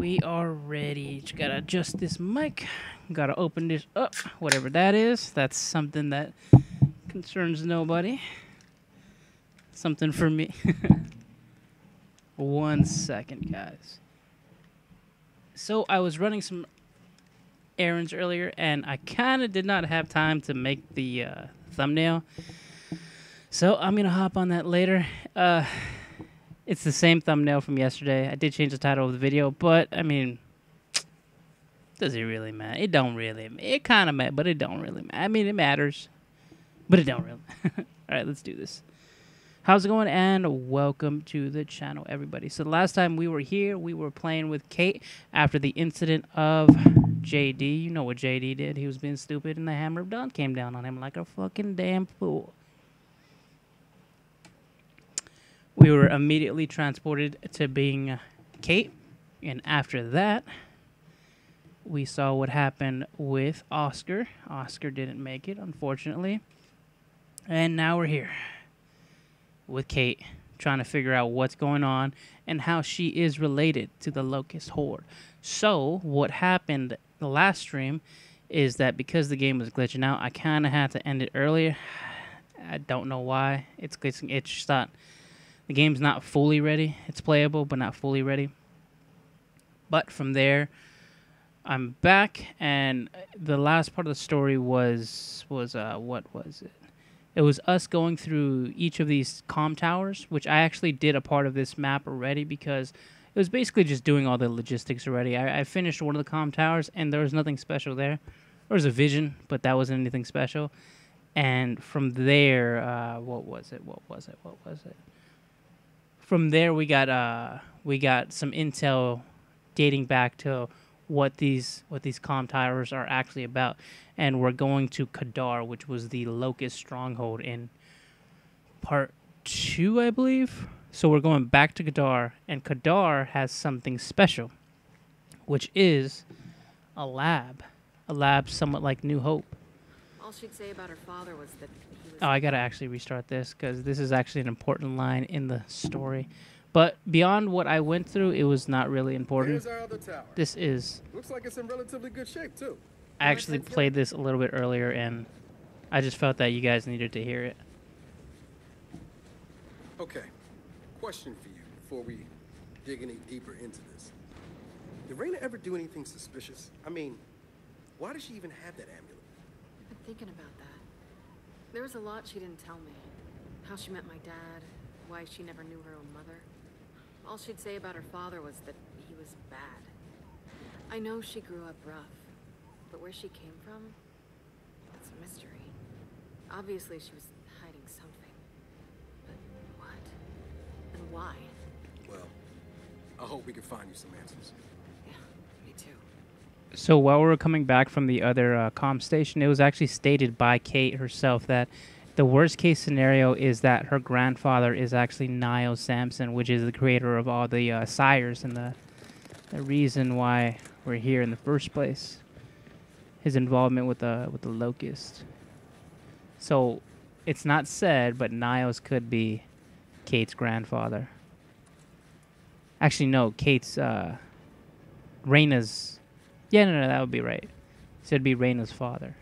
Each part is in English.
We are ready. Just gotta adjust this mic. Gotta open this up. Whatever that is. That's something that concerns nobody. Something for me. 1 second, guys. So I was running some errands earlier, and I kind of did not have time to make the thumbnail. So I'm going to hop on that later. It's the same thumbnail from yesterday. I did change the title of the video, but, I mean, does it really matter? It don't really. It kind of matters, but it don't really matter. I mean, it matters, but it don't really. All right, let's do this. How's it going? And welcome to the channel, everybody. So the last time we were here, we were playing with Kate after the incident of JD. You know what JD did. He was being stupid, and the hammer of dawn came down on him like a fucking damn fool. We were immediately transported to being Kate, and after that, we saw what happened with Oscar. Oscar didn't make it, unfortunately. And now we're here with Kate, trying to figure out what's going on and how she is related to the Locust Horde. So, what happened the last stream is that because the game was glitching out, I kind of had to end it earlier. I don't know why. It's glitching. It's just not... The game's not fully ready. It's playable, but not fully ready. But from there, I'm back, and the last part of the story was what was it? It was us going through each of these comm towers, which I actually did a part of this map already because it was basically just doing all the logistics already. I finished one of the comm towers, and there was nothing special there. There was a vision, but that wasn't anything special. And from there, what was it? From there, we got some intel dating back to what these comm towers are actually about, and we're going to Kedar, which was the Locust stronghold in part 2, I believe. So we're going back to Kedar, and Kedar has something special, which is a lab somewhat like New Hope. All she'd say about her father was that he was... Oh, I gotta actually restart this because this is actually an important line in the story. But beyond what I went through, it was not really important. Here's our other tower. This is... Looks like it's in relatively good shape, too. I actually played this a little bit earlier, and I just felt that you guys needed to hear it. Okay. Question for you before we dig any deeper into this. Did Raina ever do anything suspicious? I mean, why does she even have that amulet? I've been thinking about that. There was a lot she didn't tell me. How she met my dad, why she never knew her own mother. All she'd say about her father was that he was bad. I know she grew up rough, but where she came from, that's a mystery. Obviously she was hiding something. But what? And why? Well, I hope we can find you some answers. Yeah, me too. So while we were coming back from the other comm station, it was actually stated by Kate herself that the worst case scenario is that her grandfather is actually Niall Sampson, which is the creator of all the sires and the reason why we're here in the first place. His involvement with the Locust. So it's not said, but Niles could be Kate's grandfather. Actually, no, Kate's Raina's. Yeah, no, that would be right. So it'd be Raina's father.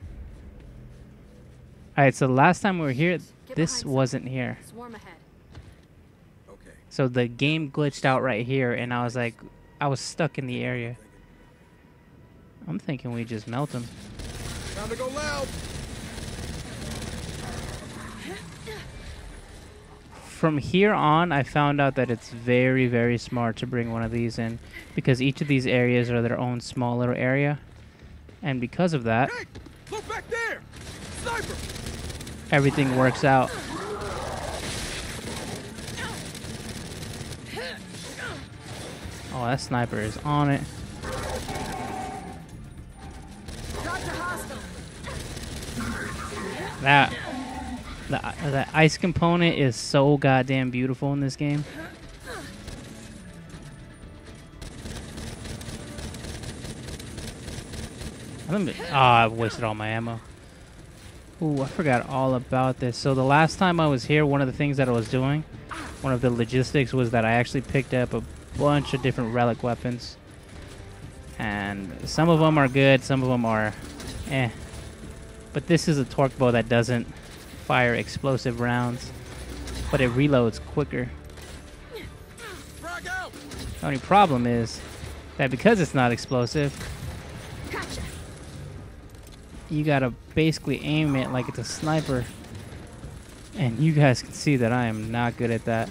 All right, so the last time we were here, this wasn't here. Swarm ahead. Okay. So the game glitched out right here, and I was like, I was stuck in the area. I'm thinking we just melt him. Time to go loud. From here on, I found out that it's very, very smart to bring one of these in because each of these areas are their own small little area. And because of that, Hey, look back there! Sniper! everything works out. Oh, that sniper is on it. That ice component is so goddamn beautiful in this game. I wasted all my ammo. Ooh, I forgot all about this. So the last time I was here, one of the things that I was doing, one of the logistics was that I actually picked up a bunch of different relic weapons. And some of them are good, some of them are eh. But this is a torque bow that doesn't fire explosive rounds, but it reloads quicker. The only problem is that because it's not explosive, you gotta basically aim it like it's a sniper. And you guys can see that I am not good at that.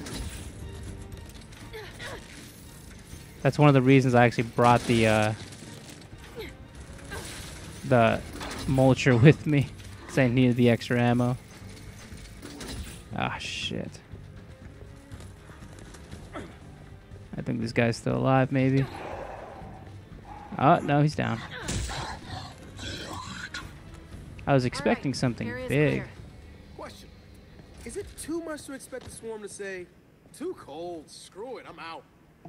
That's one of the reasons I actually brought the mulcher with me, because I needed the extra ammo. Ah, shit. I think this guy's still alive, maybe. Oh, no, he's down. I was expecting something big. Question. Is it too much to expect the swarm to say, too cold, screw it, I'm out?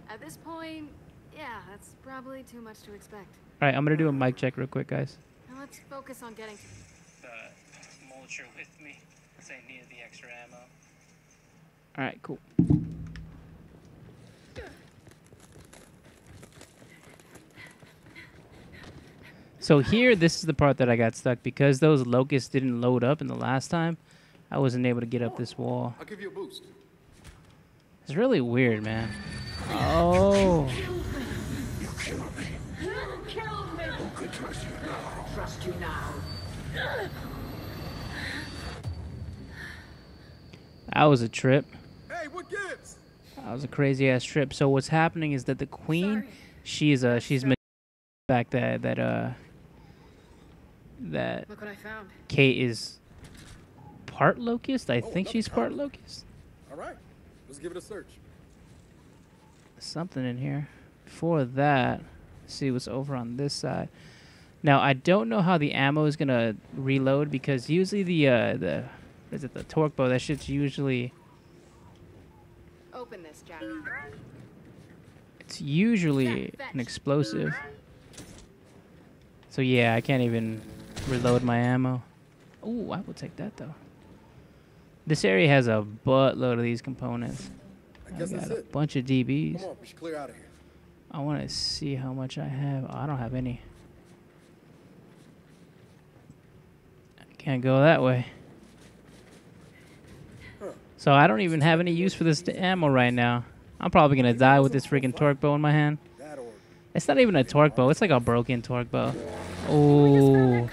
At this point, yeah, that's probably too much to expect. Alright, I'm gonna do a mic check real quick, guys. Now let's focus on getting The mulcher with me, because I needed the extra ammo. Alright, cool. So here, this is the part that I got stuck. Because those locusts didn't load up in the last time, I wasn't able to get up this wall. I'll give you a boost. It's really weird, man. Oh. Trust you now. That was a trip. Hey, what gives? That was a crazy ass trip. So what's happening is that the queen, she's back that Look what I found. Kate is part locust. I think she's part locust. All right, let's give it a search. Something in here. Before that, see what's over on this side. Now I don't know how the ammo is gonna reload, because usually the torque bow, that shit's usually Open this, Jack. it's usually an explosive. So yeah, I can't even reload my ammo. Ooh, I will take that though. This area has a buttload of these components. I guess that's got a it. bunch of DBs. Come on, we should clear out of here. I want to see how much I have. Oh, I don't have any. I can't go that way. So I don't even have any use for this ammo right now. I'm probably going to die with this freaking torque bow in my hand. That or It's not even a torque bow. It's like a broken torque bow. Oh.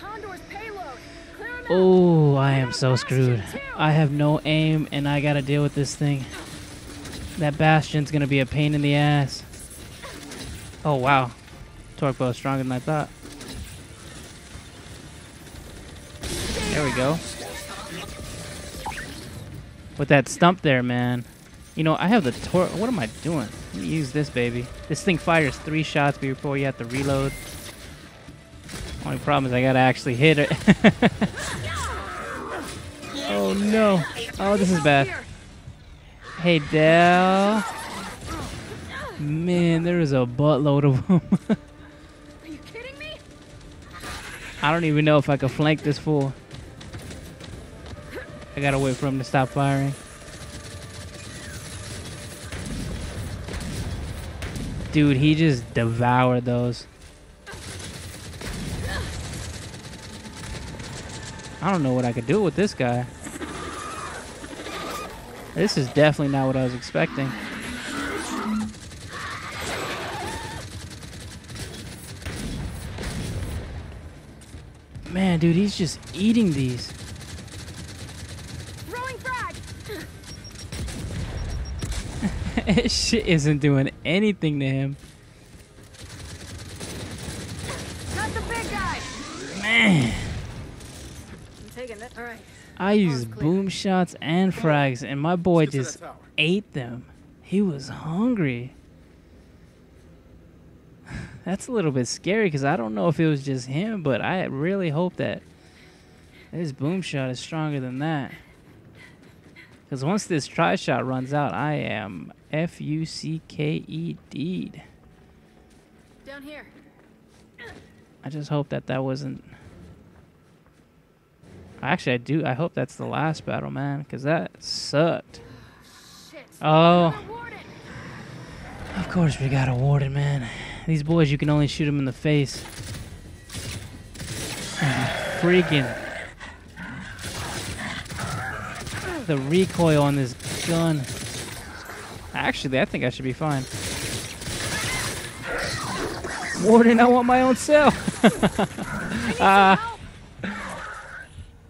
Oh, I am so screwed. I have no aim, and I got to deal with this thing. That bastion's going to be a pain in the ass. Oh, wow. Torque bow is stronger than I thought. There we go. With that stump there, man. You know, I have the torque. What am I doing? Let me use this, baby. This thing fires 3 shots before you have to reload. Only problem is I gotta actually hit it. Oh, no. Oh, this is bad. Hey, Del. Man, there is a buttload of them. Are you kidding me? I don't even know if I can flank this fool. I gotta wait for him to stop firing. Dude, he just devoured those. I don't know what I could do with this guy. This is definitely not what I was expecting. Man, dude, he's just eating these. Throwing frag. This shit isn't doing anything to him. Not the big guy. Man. I'm taking that. All right. I used boom shots and frags, and my boy just ate them. He was hungry. That's a little bit scary, because I don't know if it was just him, but I really hope that this boom shot is stronger than that. Because once this tri-shot runs out, I am F-U-C-K-E-D'd. Down here. I just hope that that wasn't... Actually, I hope that's the last battle, man, because that sucked. Shit. Oh, Warden. of course we got a warden, man. These boys, you can only shoot them in the face. Freaking. The recoil on this gun. Actually, I think I should be fine. Warden, I want my own cell.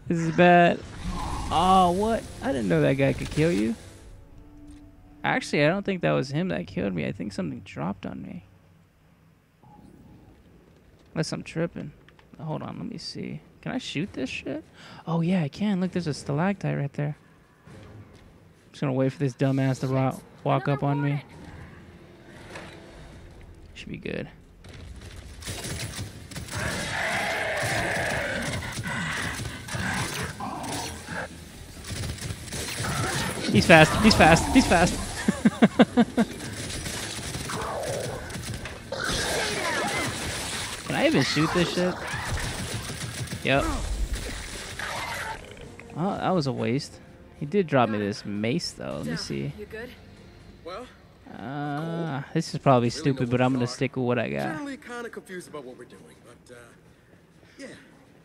This is bad. Oh, what? I didn't know that guy could kill you. Actually, I don't think that was him that killed me. I think something dropped on me. Unless I'm tripping. Hold on, let me see. Can I shoot this shit? Oh, yeah, I can. Look, there's a stalactite right there. I'm just gonna wait for this dumbass to walk up on me. Should be good. He's fast. He's fast. He's fast. Can I even shoot this shit? Yep. Oh, that was a waste. He did drop me this mace, though. Let me see. You good? Well, This is probably stupid, but I'm gonna stick with what I got. generally kind of confused about what we're doing, but yeah.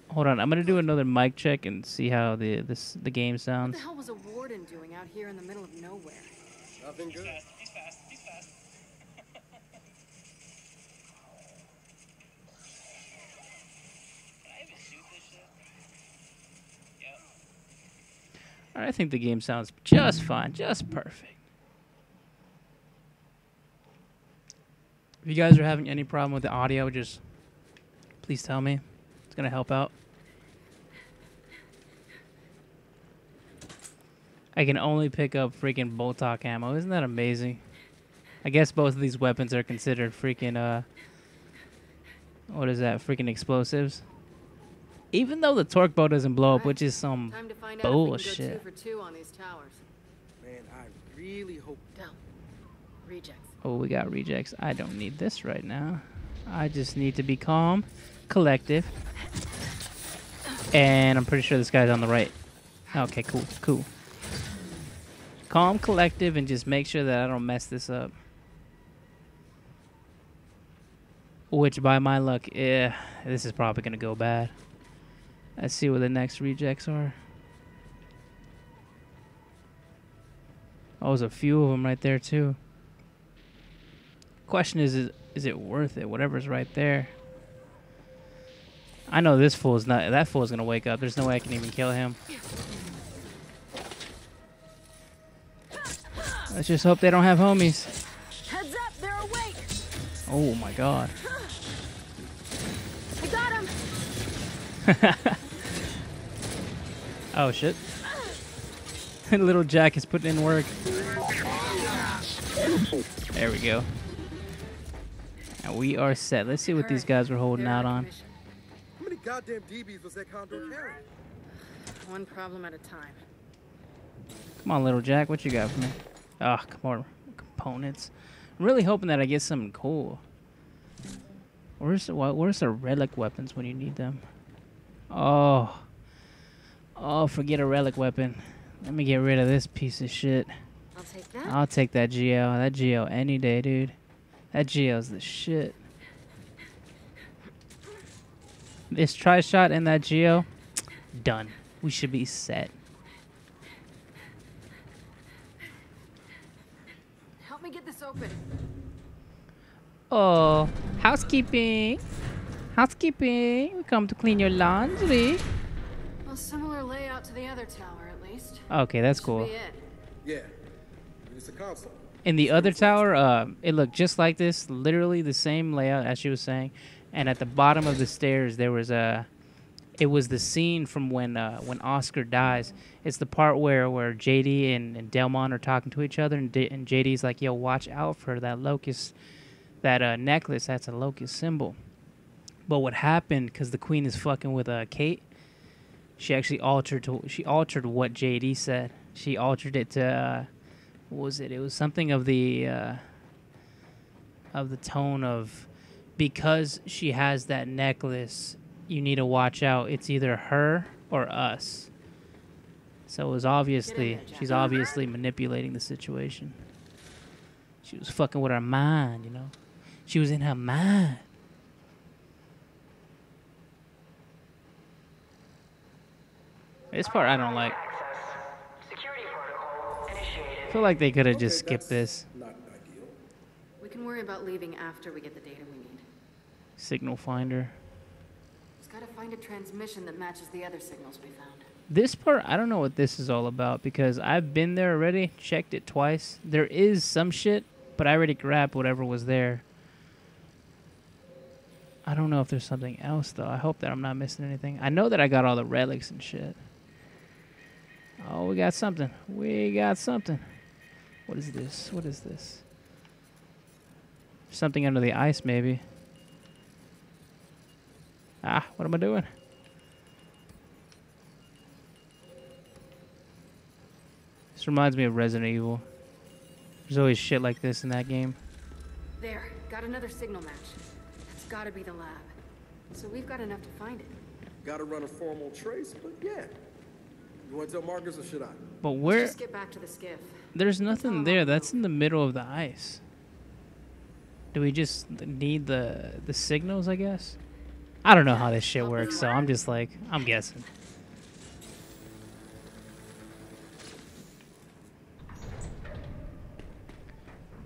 Hold on, I'm gonna do another mic check and see how the game What sounds. the hell was a warden doing out here in the middle of nowhere? Nothing good. He's fast. He's fast. Can I even shoot this shit? Yep. Alright, I think the game sounds just fine, just perfect. If you guys are having any problem with the audio, just please tell me. It's gonna help out. I can only pick up freaking Boltok ammo. Isn't that amazing? I guess both of these weapons are considered freaking, what is that? Freaking explosives. Even though the torque bow doesn't blow up, which is some Time to find out if we can bullshit. go 2 for 2 on these towers. Man, I really hope. Go. Rejects. Oh, we got rejects. I don't need this right now. I just need to be calm, collective. And I'm pretty sure this guy's on the right. Okay, cool, cool. Calm, collective, and just make sure that I don't mess this up. Which, by my luck, this is probably going to go bad. Let's see what the next rejects are. Oh, there's a few of them right there, too. Question is it worth it? Whatever's right there. I know this fool's not. That fool's going to wake up. There's no way I can even kill him. Let's just hope they don't have homies. Heads up, they're awake. Oh my god. I got him. Oh shit. Little Jack is putting in work. There we go. And we are set. Let's see what these guys were holding out on. How many goddamn DBs was that Condor carrying? One problem at a time. Come on, little Jack. What you got for me? Oh, come on. Components. I'm really hoping that I get something cool. Where's the relic weapons when you need them? Oh. Oh, forget a relic weapon. Let me get rid of this piece of shit. I'll take that. I'll take that GL. That GL any day, dude. That GL's the shit. This tri-shot and that GL, done. We should be set. Help me get this open. Oh, housekeeping. Housekeeping. We come to clean your laundry. A similar layout to the other tower, at least. Okay, that's Should cool. be it. Yeah. It's a console. In the other tower, it looked just like this, literally the same layout as she was saying. And at the bottom of the stairs, there was it was the scene from when Oscar dies. It's the part where JD and Delmon are talking to each other, and JD's like, "Yo, watch out for that locust, that necklace. That's a locust symbol." But what happened? Because the queen is fucking with Kate. She actually altered what JD said. She altered it to. What was it? It was something of the tone of, because she has that necklace, you need to watch out. It's either her or us. So it was obviously, she's obviously manipulating the situation. She was fucking with our mind, you know. She was in her mind. This part I don't like. I feel like they could have just skipped this. Not ideal. We can worry about leaving after we get the data we need. Signal finder. Just gotta find a transmission that matches the other signals we found. This part, I don't know what this is all about because I've been there already, checked it twice. There is some shit, but I already grabbed whatever was there. I don't know if there's something else, though. I hope that I'm not missing anything. I know that I got all the relics and shit. Oh, we got something. We got something. What is this? What is this? Something under the ice, maybe. Ah, what am I doing? This reminds me of Resident Evil. There's always shit like this in that game. There, got another signal match. That's gotta be the lab. So we've got enough to find it. Gotta run a formal trace, but yeah. You want to tell Marcus or should I? But Let's where? just get back to the skiff. There's nothing there. That's in the middle of the ice. Do we just need the signals, I guess? I don't know how this shit works, so I'm just like, I'm guessing.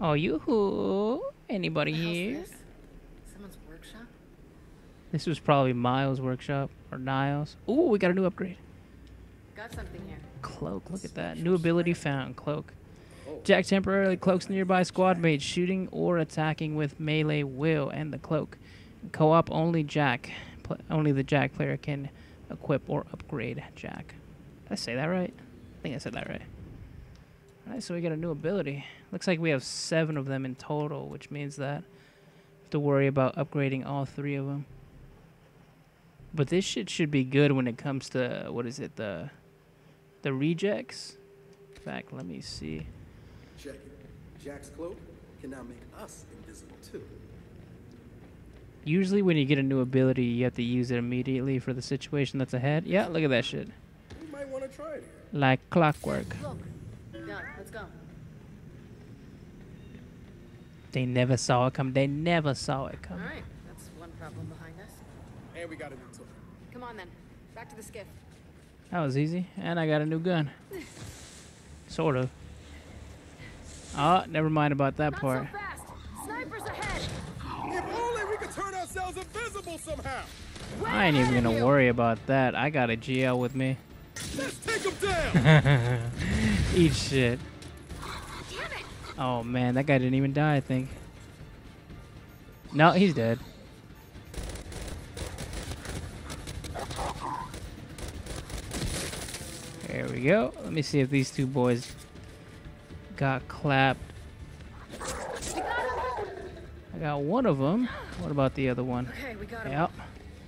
Oh, yoo-hoo. Anybody What the hell's here? this? Someone's workshop? This was probably Miles' workshop, or Niles. Ooh, we got a new upgrade. Got something here. Cloak, look at that. New ability found, cloak. Jack temporarily cloaks nearby squad mates, shooting or attacking with melee will and the cloak. Co-op only only the Jack player can equip or upgrade Jack. Did I say that right? I think I said that right. Alright, so we got a new ability. Looks like we have 7 of them in total, which means that we have to worry about upgrading all 3 of them. But this shit should be good when it comes to, what is it, the rejects? In fact, let me see. Check it. Jack's cloak can now make us invisible too. Usually when you get a new ability, you have to use it immediately for the situation that's ahead. Yeah, look at that shit. You might want to try it here. Like clockwork. Look. Yeah, let's go. They never saw it come. They never saw it come. Alright, that's one problem behind us. And we got a new tool. Come on then. Back to the skiff. That was easy. And I got a new gun. Sort of. Oh, never mind about that Not part. so fast! Snipers ahead! If only we could turn ourselves invisible somehow. I ain't even gonna worry about that. I got a GL with me. Let's take him down. Eat shit. Damn it! Oh man, that guy didn't even die, I think. No, he's dead. There we go. Let me see if these 2 boys got clapped. I got one of them. What about the other one? Okay, we got him. Yep.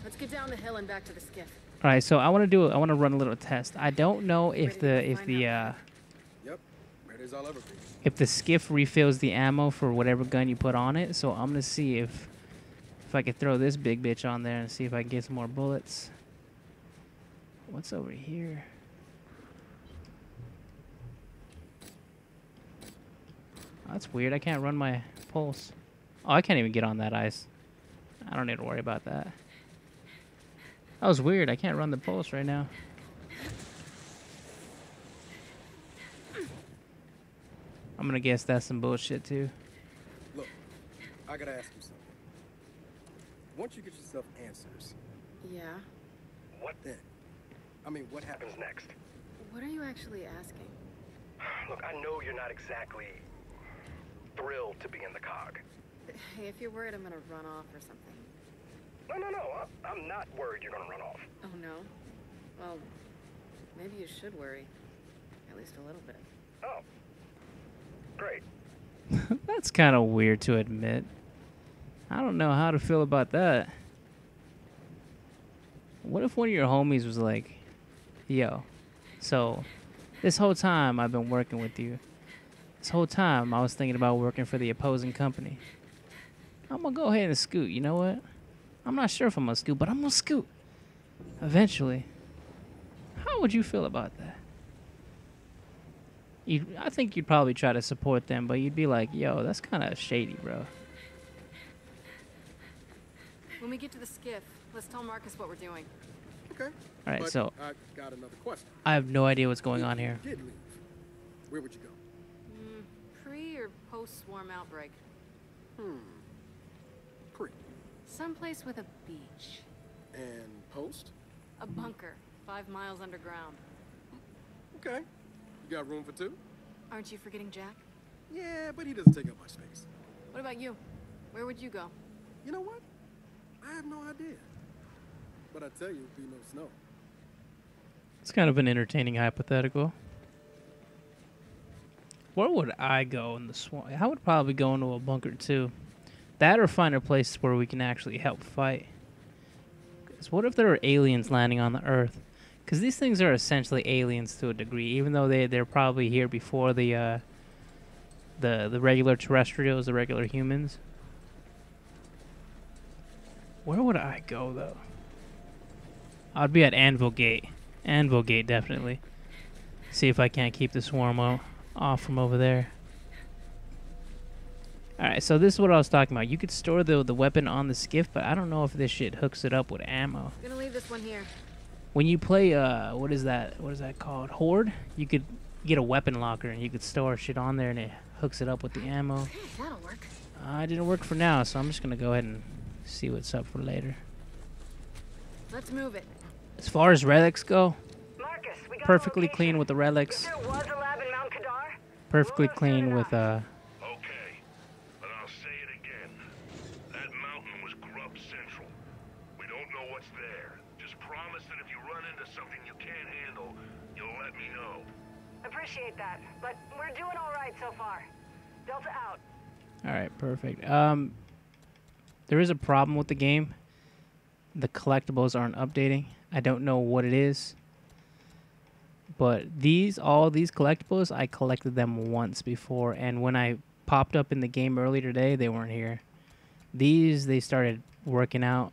Let's get down the hill and back to the skiff. All right, so I want to run a little test. I don't know if Yep. Ready as I'll ever be. if the skiff refills the ammo for whatever gun you put on it. So I'm gonna see if I could throw this big bitch on there and see if I can get some more bullets. What's over here? Oh, that's weird. I can't run my pulse. Oh, I can't even get on that ice. I don't need to worry about that. That was weird. I can't run the pulse right now. I'm gonna guess that's some bullshit too. Look, I gotta ask you something. Once you get yourself answers, Yeah? what then? I mean, what happens next? What are you actually asking? Look, I know you're not exactly thrilled to be in the cog. Hey, if you're worried I'm gonna run off or something. No. I'm not worried you're gonna run off. Oh no? Well, maybe you should worry. At least a little bit. Oh. Great. That's kind of weird to admit. I don't know how to feel about that. What if one of your homies was like, yo, so this whole time I've been working with you. This whole time I was thinking about working for the opposing company. I'm going to go ahead and scoot. You know what? I'm not sure if I'm going to scoot, but I'm going to scoot. Eventually. How would you feel about that? I think you'd probably try to support them, but you'd be like, yo, that's kind of shady, bro. When we get to the skiff, let's tell Marcus what we're doing. Okay. All right, But so I got another question. I have no idea what's going If on you here. did leave, where would you go? Pre or post-swarm outbreak? Pre. Someplace with a beach. And post? A bunker, 5 miles underground. Okay. You got room for two? Aren't you forgetting Jack? Yeah, but he doesn't take up much space. What about you? Where would you go? You know what? I have no idea. But I tell you, it'd be no snow. It's kind of an entertaining hypothetical. Where would I go in the swamp? I would probably go into a bunker too. That or find a place where we can actually help fight. 'Cause what if there are aliens landing on the Earth? Because these things are essentially aliens to a degree, even though they're probably here before the regular terrestrials, the regular humans. Where would I go though? I'd be at Anvil Gate. Anvil Gate, definitely. See if I can't keep the swarm off from over there. Alright, so this is what I was talking about. You could store the weapon on the skiff, but I don't know if this shit hooks it up with ammo. Gonna leave this one here. When you play, what is that called? Horde? You could get a weapon locker and you could store shit on there and it hooks it up with the ammo. That'll work. It didn't work for now, so I'm just gonna go ahead and see what's up for later. Let's move it. As far as relics go, Marcus, we got a perfectly location. clean with the If relics. there was a lab in Mount Kedar, Perfectly rumors clean turn with up. Okay, but I'll say it again. That mountain was Grub Central. We don't know what's there. Just promise that if you run into something you can't handle, you'll let me know. Appreciate that, but we're doing all right so far. Delta out. Alright, perfect. There is a problem with the game. The collectibles aren't updating. I don't know what it is. But all these collectibles, I collected them once before, and when I popped up in the game earlier today, they weren't here. These, they started working out.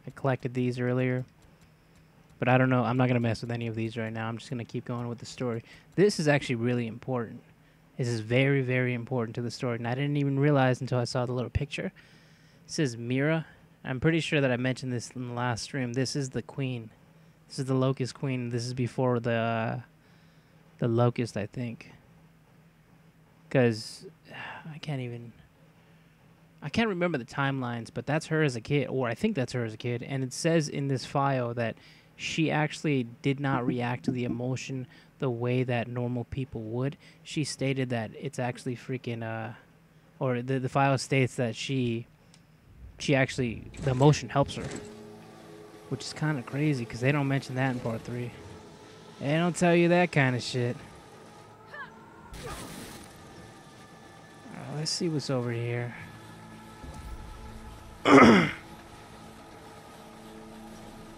I collected these earlier. But I don't know. I'm not going to mess with any of these right now. I'm just going to keep going with the story. This is actually really important. This is very, very important to the story, and I didn't even realize until I saw the little picture. It says Mira. I'm pretty sure that I mentioned this in the last stream. This is the queen. This is the Locust Queen. This is before the Locust, I think. Because I can't remember the timelines, but that's her as a kid, or I think that's her as a kid. And it says in this file that she actually did not react to the emotion the way that normal people would. She stated that it's actually freaking, or the file states that she actually, the emotion helps her. Which is kind of crazy, because they don't mention that in part 3. They don't tell you that kind of shit. Let's see what's over here.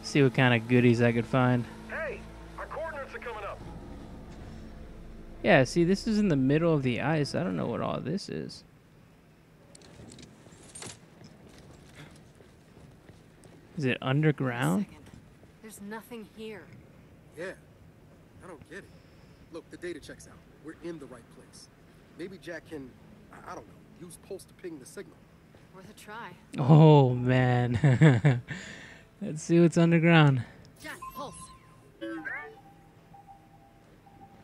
See what kind of goodies I could find. Hey, our coordinates are coming up. Yeah, see, this is in the middle of the ice. I don't know what all this is. Is it underground? Second. There's nothing here. Yeah. I don't get it. Look, the data checks out. We're in the right place. Maybe Jack can, I don't know, use pulse to ping the signal. Worth a try. Oh, man. Let's see what's underground. Jack, pulse.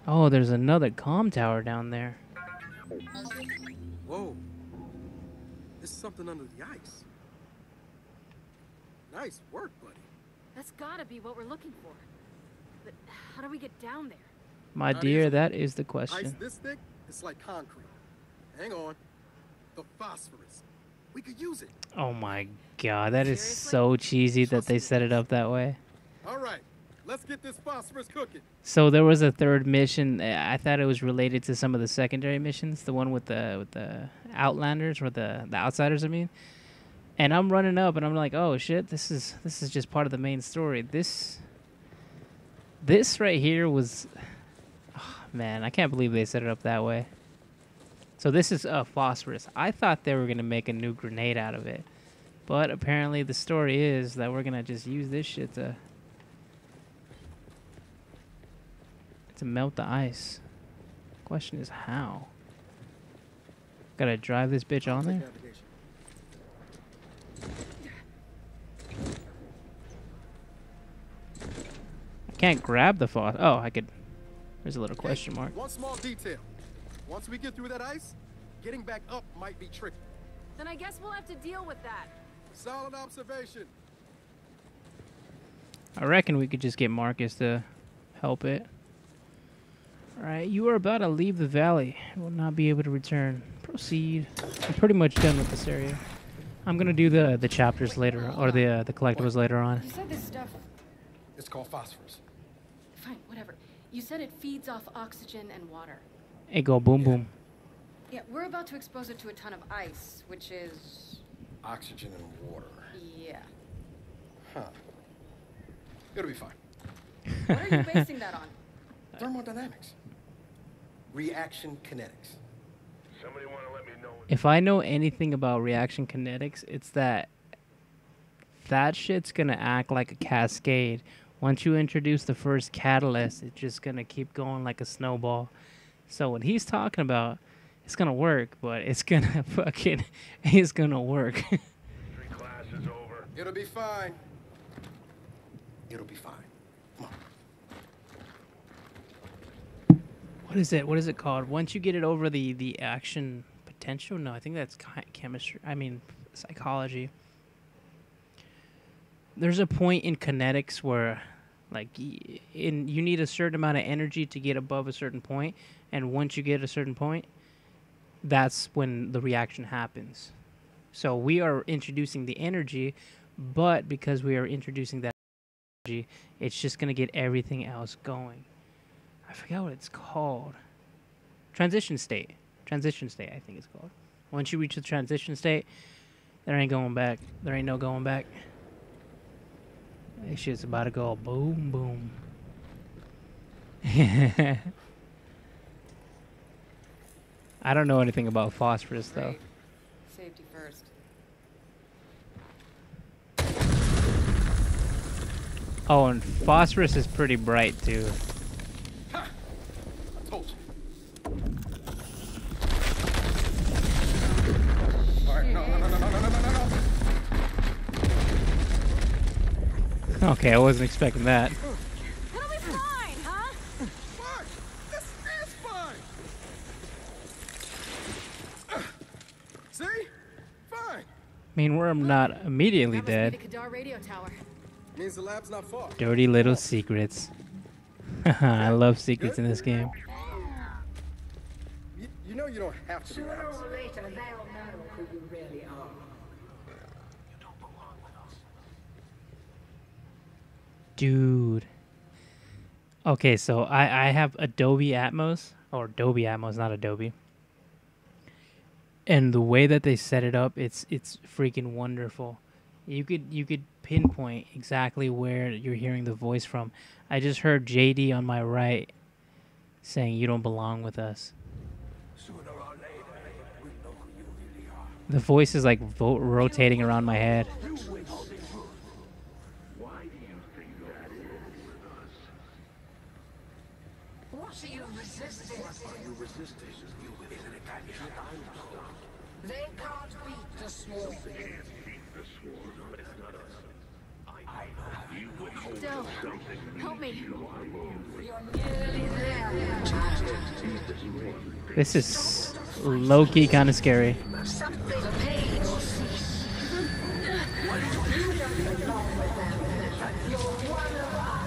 Oh, there's another comm tower down there. Whoa. There's something under the ice. Nice work, buddy. That's gotta be what we're looking for. But how do we get down there? My Not dear, easy. that is the Ice question. this thick, it's like concrete. Hang on. The phosphorus. We could use it. Oh my god, that is Seriously? so cheesy that they set it up that way. All right. Let's get this phosphorus cooking. So there was a third mission. I thought it was related to some of the secondary missions, the one with the Outlanders or the Outsiders, I mean. And I'm running up, and I'm like, oh shit, this is just part of the main story. This right here was, oh, man, I can't believe they set it up that way. So this is phosphorus. I thought they were gonna make a new grenade out of it, but apparently the story is that we're gonna just use this shit to melt the ice. Question is how. Gotta drive this bitch on there. Navigation. can't grab the phos. Oh, I could. There's a little question mark. One small detail. Once we get through that ice, getting back up might be tricky. Then I guess we'll have to deal with that. Solid observation. I reckon we could just get Marcus to help it. Alright, you are about to leave the valley and will not be able to return. Proceed. I'm pretty much done with this area. I'm gonna do the chapters later, or the collectibles later on. You said this stuff... It's called phosphorus. Fine, whatever. You said it feeds off oxygen and water. It go boom boom. Yeah, we're about to expose it to a ton of ice, which is... Oxygen and water. Yeah. Huh. It'll be fine. What are you basing that on? Thermodynamics. Reaction kinetics. Somebody want to let me know? If I know anything about reaction kinetics, it's that shit's gonna act like a cascade. Once you introduce the first catalyst, it's just gonna keep going like a snowball. So what he's talking about, it's gonna work, but it's gonna it's gonna work. 3 classes over. It'll be fine. It'll be fine. Come on. What is it? What is it called? Once you get it over the action potential? No, I think that's chemistry. I mean, psychology. There's a point in kinetics where, like, you need a certain amount of energy to get above a certain point, and once you get a certain point, that's when the reaction happens. So we are introducing the energy, but because we are introducing that energy, it's just gonna get everything else going. I forgot what it's called. Transition state. Transition state, I think it's called. Once you reach the transition state, there ain't going back. There ain't no going back. This shit's about to go boom, boom. I don't know anything about phosphorus, though. Right. Safety first. Oh, and phosphorus is pretty bright, too. Ha! I told you. All right, no. Okay, I wasn't expecting that. It'll be fine, huh? Fine. This is fine. See? Fine. I mean, we're not immediately That must dead. be the Kedar radio tower. Means the lab's not far. Dirty little secrets. I love secrets in this game. You know you don't have to be Sooner honest. or later, they'll know who you really are. Dude. Okay, so I have Adobe Atmos, or Dolby Atmos, not Adobe. And the way that they set it up, it's freaking wonderful. You could pinpoint exactly where you're hearing the voice from. I just heard JD on my right saying, "You don't belong with us." Sooner or later, we know who you really are. The voice is like rotating around my head. You win all this good. Why do you think that is with us? What are you resisting? You resisting? You will. Isn't it kind of stop? They can't beat the swarm. Can't beat the swarm, but it's not us. I know. You would hold Del, something. help me. You're nearly there, child. This is low-key kind of scary. Something pain will cease. You don't belong with them. You're one of our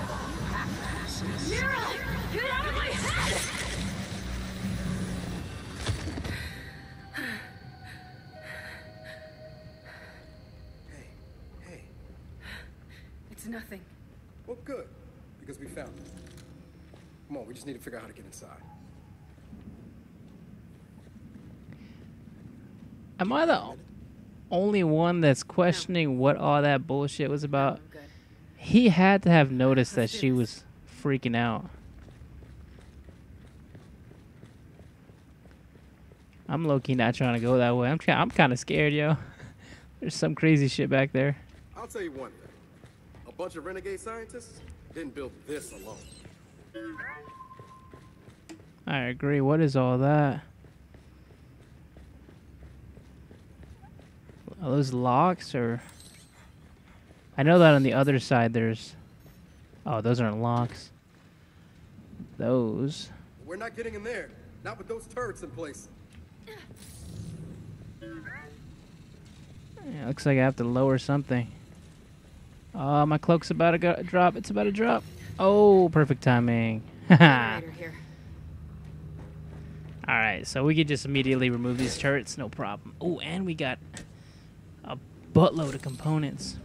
half-asses. Nero! Get out of my head! Hey. It's nothing. Well, good. Because we found it. Come on, we just need to figure out how to get inside. Am I the only one that's questioning what all that bullshit was about? I'm good. He had to have noticed that Let's do she this. was freaking out. I'm low-key not trying to go that way. I'm kind of scared, yo. There's some crazy shit back there. I'll tell you one thing. A bunch of renegade scientists didn't build this alone. I agree. What is all that? Are those locks or? I know that on the other side there's Oh, those aren't locks. Those. We're not getting in there. Not with those turrets in place. Yeah, looks like I have to lower something. Oh, my cloak's about to drop. It's about to drop. Oh, perfect timing. Generator here. Alright, so we could just immediately remove these turrets, no problem. Oh, and we got a buttload of components.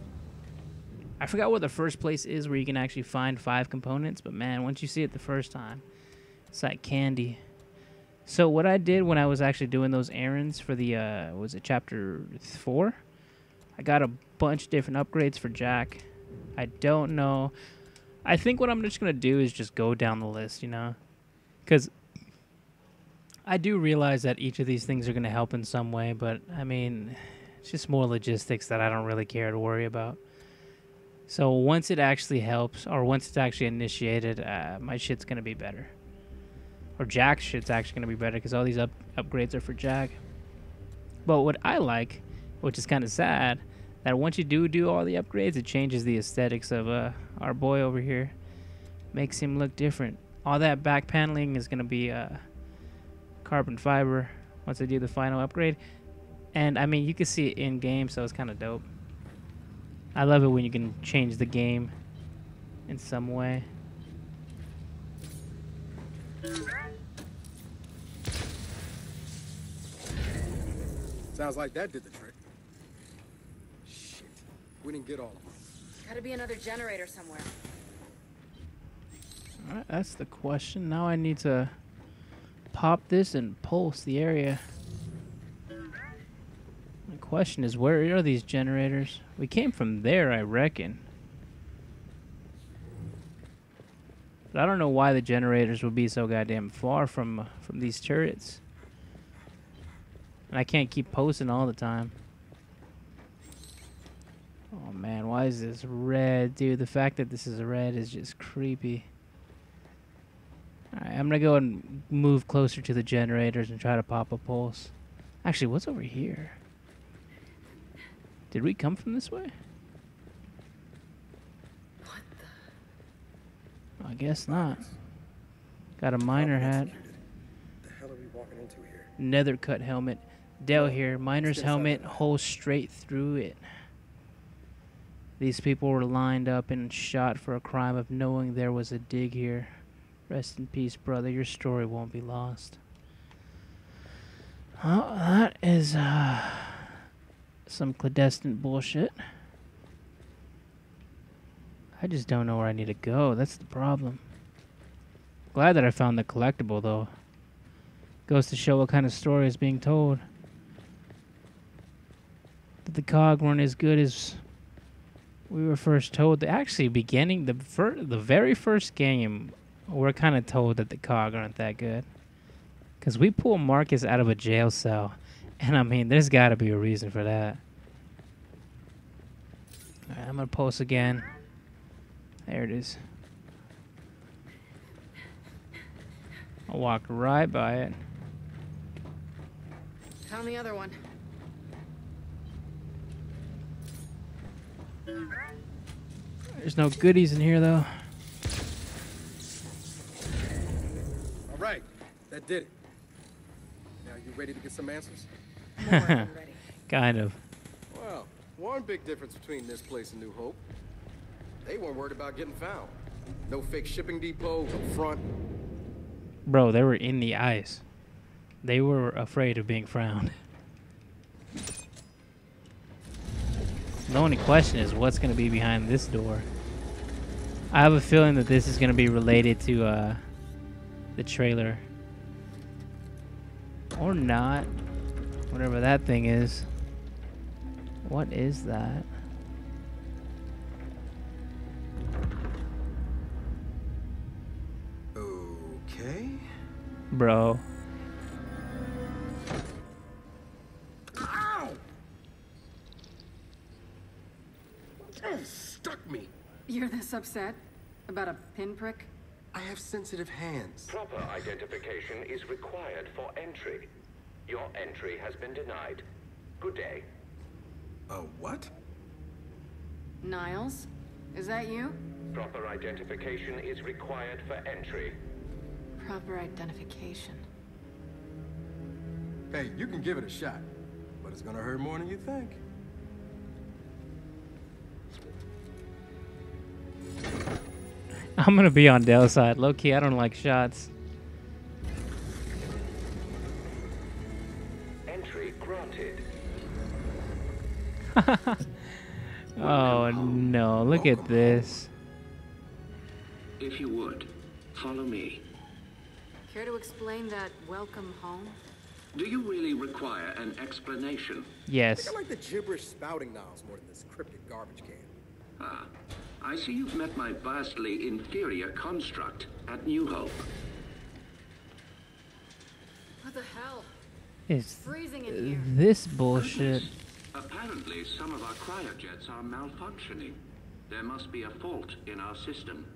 I forgot what the first place is where you can actually find 5 components, but man, once you see it the first time, it's like candy. So what I did when I was actually doing those errands for the, was it chapter 4? I got a bunch of different upgrades for Jack. I don't know. I think what I'm just going to do is just go down the list, you know? Because I do realize that each of these things are going to help in some way, but I mean, it's just more logistics that I don't really care to worry about. So once it actually helps, or once it's actually initiated, my shit's going to be better. Or Jack's shit's actually going to be better because all these upgrades are for Jack. But what I like, which is kind of sad, that once you do all the upgrades, it changes the aesthetics of our boy over here. Makes him look different. All that back paneling is going to be carbon fiber once I do the final upgrade. And I mean, you can see it in game, so it's kind of dope. I love it when you can change the game in some way. Sounds like that did the trick. Shit. We didn't get all of them. Gotta be another generator somewhere. Alright, that's the question. Now I need to pop this and pulse the area. The question is, where are these generators? We came from there, I reckon. But I don't know why the generators would be so goddamn far from these turrets. And I can't keep posting all the time. Oh man, why is this red? Dude, the fact that this is red is just creepy. Alright, I'm gonna go and move closer to the generators and try to pop a pulse. Actually, what's over here? Did we come from this way? What the? I guess not. Got a miner hat. The hell are we walking into here? Nether cut helmet. Dell here. Miner's helmet. Hole straight through it. These people were lined up and shot for a crime of knowing there was a dig here. Rest in peace, brother. Your story won't be lost. Well, that is some clandestine bullshit. I just don't know where I need to go. That's the problem. Glad that I found the collectible, though. Goes to show what kind of story is being told. That the COG weren't as good as we were first told. Actually, beginning the very first game, we're kind of told that the COG aren't that good. Because we pull Marcus out of a jail cell. And I mean, there's got to be a reason for that. Alright, I'm going to pulse again. There it is. I'll walk right by it. Found the other one. There's no goodies in here, though. All right. That did it. Now you ready to get some answers? More than ready. Kind of. Well, one big difference between this place and New Hope. They weren't worried about getting found. No fake shipping depot, no front. Bro, they were in the ice. They were afraid of being found. The only question is what's going to be behind this door. I have a feeling that this is going to be related to the trailer. Or not. Whatever that thing is. What is that? Okay. Bro. Ow! Oh, stuck me. You're this upset? About a pinprick? I have sensitive hands. Proper identification is required for entry. Your entry has been denied. Good day. What? Niles? Is that you? Proper identification is required for entry. Proper identification. Hey, you can give it a shot, but it's gonna hurt more than you think. I'm gonna be on Dell's side. Low key, I don't like shots. Entry granted. Oh no, look at this. If you would, follow me. Care to explain that welcome home? Do you really require an explanation? I Yes. think I like the gibberish spouting Niles more than this cryptic garbage can. Ah, I see you've met my vastly inferior construct at New Hope. What the hell? Is Freezing in here. this bullshit? Apparently, some of our cryojets are malfunctioning. There must be a fault in our system.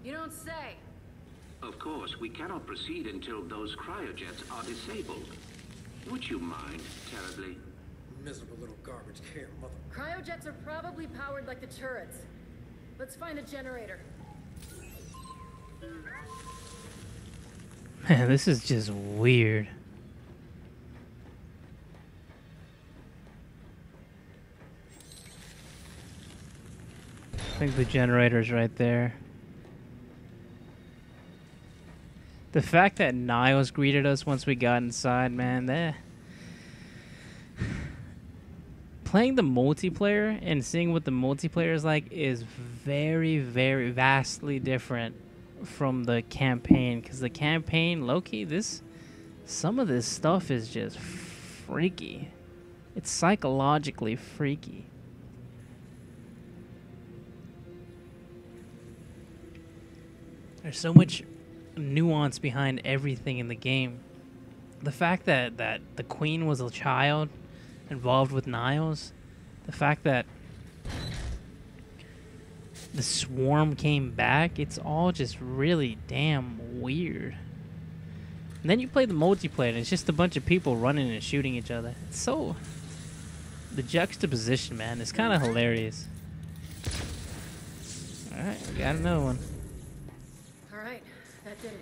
You don't say. Of course, we cannot proceed until those cryojets are disabled. Would you mind terribly? Miserable little garbage can, mother. Cryojets are probably powered like the turrets. Let's find a generator. Man, this is just weird. I think the generator's right there. The fact that Niles greeted us once we got inside, man, that... Playing the multiplayer and seeing what the multiplayer is like is very, very vastly different from the campaign. Because the campaign, low-key, some of this stuff is just freaky. It's psychologically freaky. There's so much nuance behind everything in the game. The fact that the queen was a child involved with Niles, the fact that the swarm came back, it's all just really damn weird. And then you play the multiplayer and it's just a bunch of people running and shooting each other. It's so... The juxtaposition, man, is kind of hilarious. Alright, we got another one. Alright, that did it.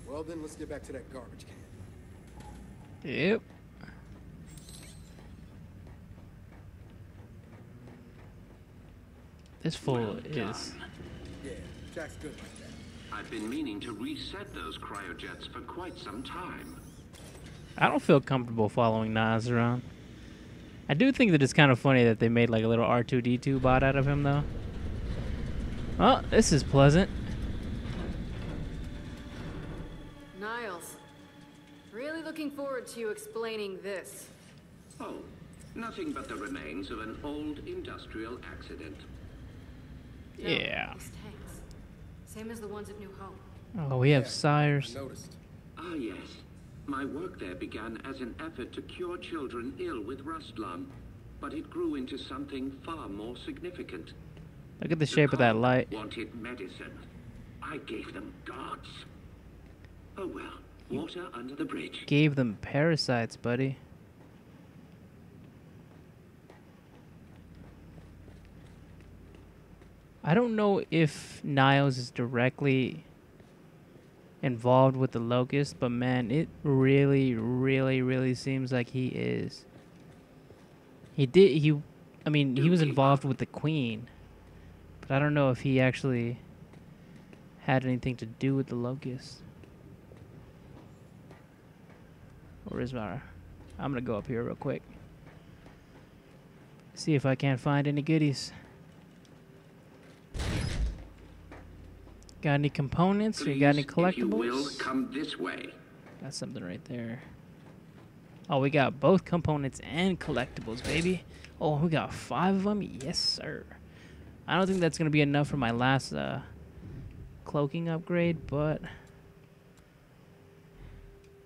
Well then, let's get back to that garbage can. Yep. This fool Well is... done. Yeah, Jack's good like that. I've been meaning to reset those cryojets for quite some time. I don't feel comfortable following Nas around. I do think that it's kind of funny that they made like a little R2-D2 bot out of him, though. Oh, this is pleasant. Niles, really looking forward to you explaining this. Oh, nothing but the remains of an old industrial accident. No, Yeah. These tanks. Same as the ones at New Hope. Oh, we have I sires. noticed. Ah, yes. My work there began as an effort to cure children ill with rust lung, but it grew into something far more significant. Look at the shape of that light. Wanted medicine. I gave them gods. Oh well, water under the bridge. Gave them parasites, buddy. I don't know if Niles is directly involved with the Locust, but man, it really, really, really seems like he is. I mean, he was involved with the Queen, but I don't know if he actually had anything to do with the Locust. Or is our... I'm gonna go up here real quick. See if I can't find any goodies. Got any components? Or you got any collectibles? If you will, come this way. Got something right there. Oh, we got both components and collectibles, baby. Oh, we got 5 of them? Yes, sir. I don't think that's going to be enough for my last cloaking upgrade, but...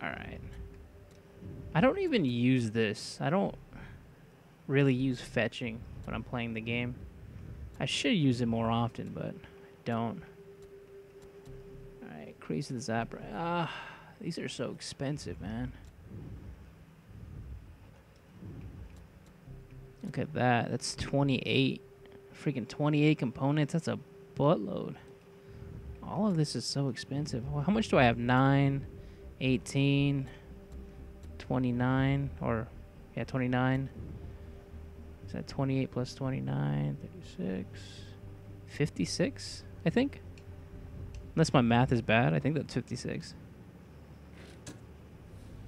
Alright. I don't even use this. I don't really use fetching when I'm playing the game. I should use it more often, but I don't. Alright, increase the zapper. Ah, these are so expensive, man. Look at that. That's 28 Freaking 28 components. That's a buttload. All of this is so expensive. Well, how much do I have? 9, 18, 29, or yeah, 29. Is that 28 plus 29? 36. 56, I think. Unless my math is bad, I think that's 56.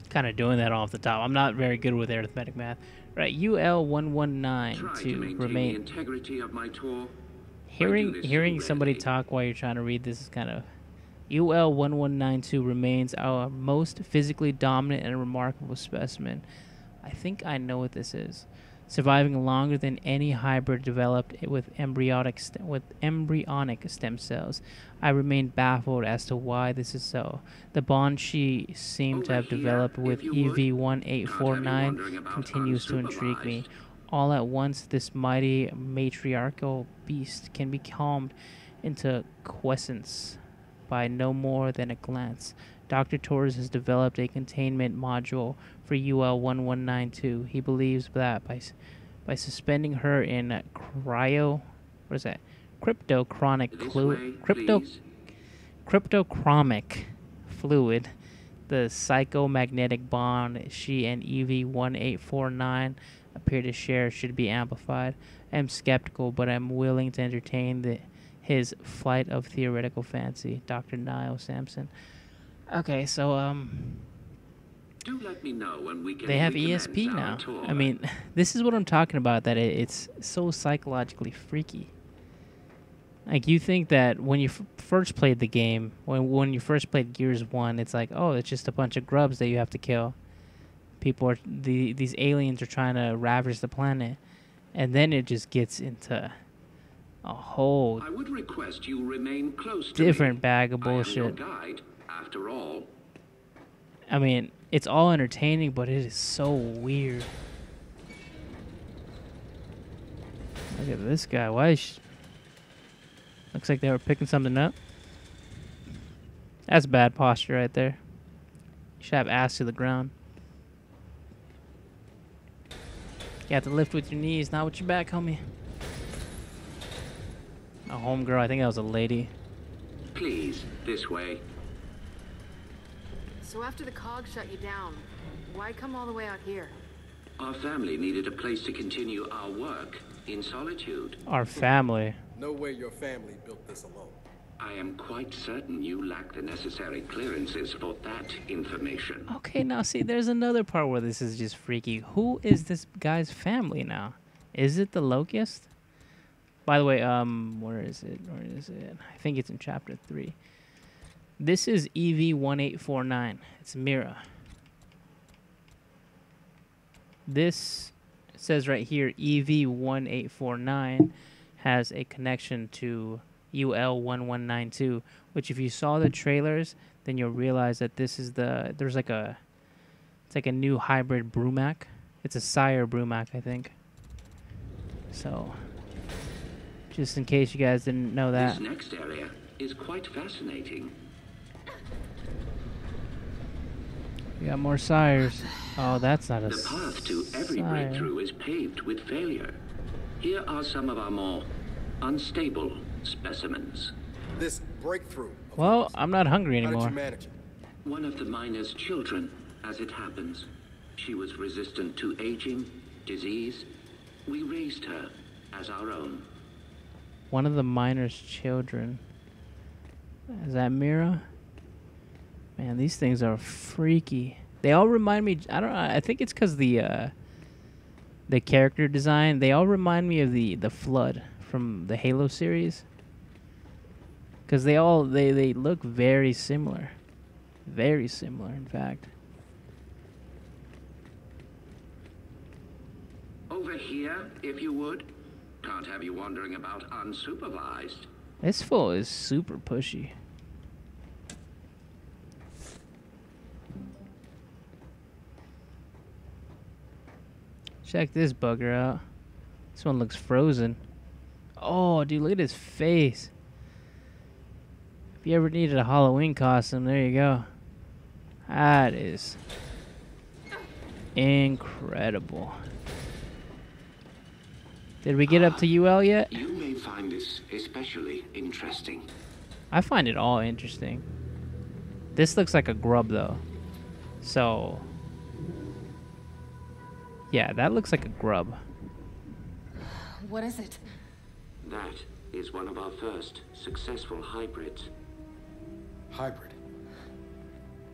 Kind of doing that off the top. I'm not very good with arithmetic math. Right, UL119 to remain. The integrity of my tour. Hearing somebody talk while you're trying to read this is kind of... UL1192 remains our most physically dominant and remarkable specimen. I think I know what this is. Surviving longer than any hybrid developed with embryonic stem cells. I remain baffled as to why this is so. The bond she seemed to have developed with EV1849 continues to intrigue me. All at once, this mighty matriarchal beast can be calmed into quiescence by no more than a glance. Dr. Torres has developed a containment module for UL1192. He believes that by suspending her in cryptochromic fluid, the psychomagnetic bond she and EV1849 appear to share should be amplified. I am skeptical, but I'm willing to entertain his flight of theoretical fancy. Dr. Niall Sampson. Okay, so Do let me know when we can they have ESP now. I mean, this is what I'm talking about, that it's so psychologically freaky. Like, you think that when you first played the game, when you first played Gears 1, it's like, oh, it's just a bunch of grubs that you have to kill. These aliens are trying to ravage the planet. And then it just gets into a whole I would request you remain close to different me. bag of I am your bullshit. guide, after all. I mean, it's all entertaining, but it is so weird. Look at this guy. Why is looks like they were picking something up. That's bad posture right there. You should have ass to the ground. You have to lift with your knees, not with your back, homie. A homegirl, I think that was a lady. Please, this way. So after the cog shut you down, why come all the way out here? Our family needed a place to continue our work in solitude. Our family. No way your family built this alone. I am quite certain you lack the necessary clearances for that information. Okay, now see, there's another part where this is just freaky. Who is this guy's family now? Is it the Locust? By the way, where is it? Where is it? I think it's in chapter 3. This is EV1849. It's Mira. This says right here, EV1849 has a connection to UL1192, which if you saw the trailers, then you'll realize that this is it's like a new hybrid Brumac. It's a sire Brumac, I think. So, just in case you guys didn't know that. This next area is quite fascinating. We got more sires. Oh, that's not a The path to every sire. breakthrough is paved with failure. Here are some of our more unstable specimens. This breakthrough. Well, I'm not hungry How did anymore. you manage it? One of the miner's children, as it happens. She was resistant to aging, disease. We raised her as our own. One of the miner's children. Is that Mira? Man, these things are freaky. They all remind me. I don't know. I think it's because the character design. They all remind me of the Flood from the Halo series. Because they look very similar. Very similar, in fact. Over here, if you would. Can't have you wandering about unsupervised. This fool is super pushy. Check this bugger out. This one looks frozen. Oh, dude, look at his face. If you ever needed a Halloween costume, there you go. That is incredible. Did we get up to UL yet? You may find this especially interesting? I find it all interesting. This looks like a grub, though. So, yeah, that looks like a grub. What is it? That is one of our first successful hybrids. Hybrid?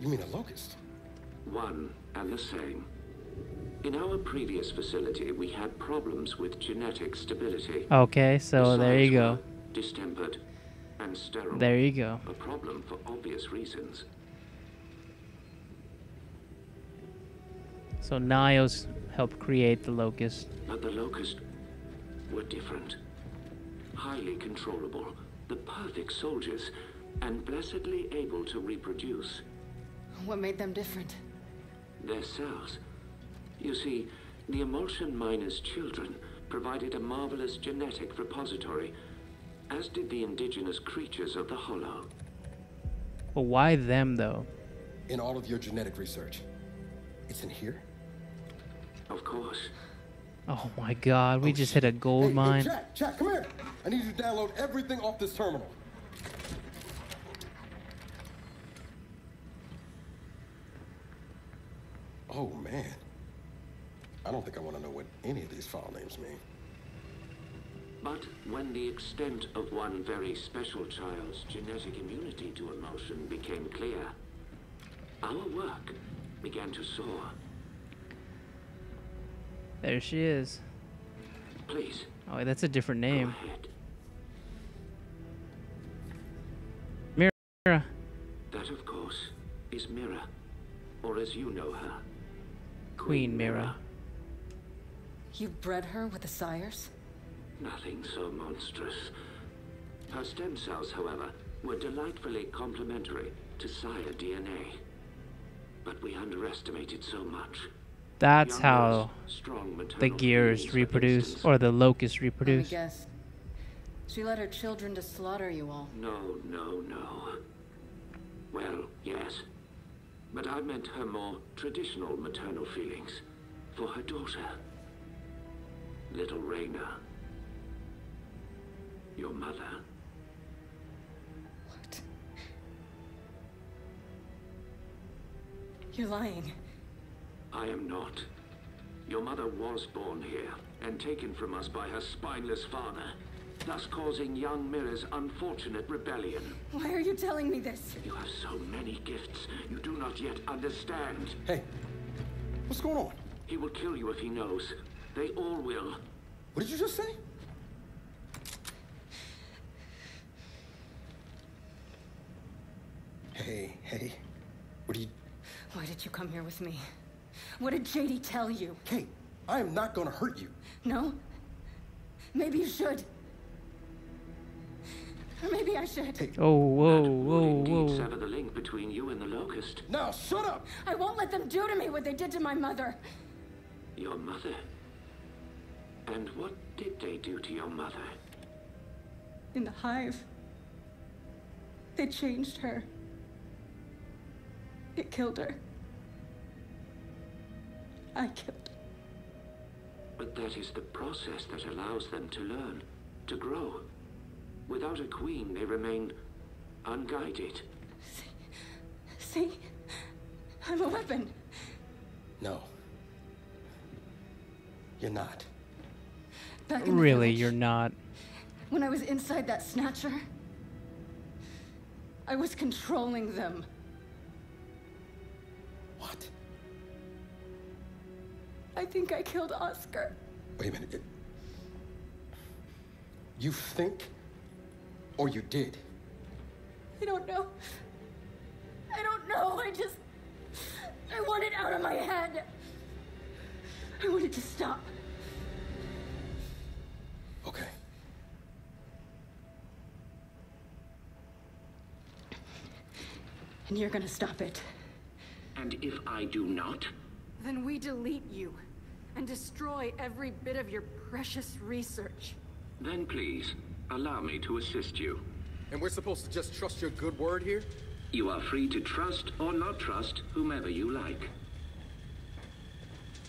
You mean a locust? One and the same. In our previous facility, we had problems with genetic stability. Okay, so The there you cells go. were distempered and sterile. There you go. A problem for obvious reasons. So Niles helped create the locust. But the Locust were different. Highly controllable, the perfect soldiers, and blessedly able to reproduce. What made them different? Their cells. You see, the Emulsion Miner's children provided a marvelous genetic repository, as did the indigenous creatures of the Hollow. But why them, though? In all of your genetic research, it's in here? Of course. Oh my god, we just hit a gold mine. Hey, Jack, come here. I need you to download everything off this terminal. Oh, man. I don't think I want to know what any of these file names mean. But when the extent of one very special child's genetic immunity to emulsion became clear, our work began to soar. There she is. Please, Oh, that's a different go name. ahead. Mira. That, of course, is Mira, or as you know her, Queen Mira. You bred her with the sires? Nothing so monstrous. Her stem cells, however, were delightfully complementary to sire DNA. But we underestimated so much. That's Young how Mira's strong the maternal gears feelings, for reproduce, instance. or the locusts Let me reproduce. guess. She led her children to slaughter you all. No. Well, yes. But I meant her more traditional maternal feelings for her daughter, little Raina. Your mother. What? You're lying. I am not. Your mother was born here and taken from us by her spineless father, thus causing young Mira's unfortunate rebellion. Why are you telling me this? You have so many gifts you do not yet understand. Hey, what's going on? He will kill you if he knows. They all will. What did you just say? Hey, what are you... Why did you come here with me? What did JD tell you? Kate, I am not gonna hurt you. No? Maybe you should. Or maybe I should. Hey, Oh, whoa, That would indeed whoa, whoa. sever the link between you and the Locust. now shut up! I won't let them do to me what they did to my mother. Your mother? And what did they do to your mother? In the hive, they changed her. It killed her. I killed her. But that is the process that allows them to learn, to grow. Without a queen, they remain unguided. See? I'm a weapon. No. You're not. Back in the Really, village, you're not. when I was inside that snatcher, I was controlling them. What? I think I killed Oscar. Wait a minute. You think? Or you did? I don't know. I don't know. I want it out of my head. I want it to stop. Okay. And you're gonna stop it. And if I do not? Then we delete you and destroy every bit of your precious research. Then please, allow me to assist you. And we're supposed to just trust your good word here? You are free to trust or not trust whomever you like.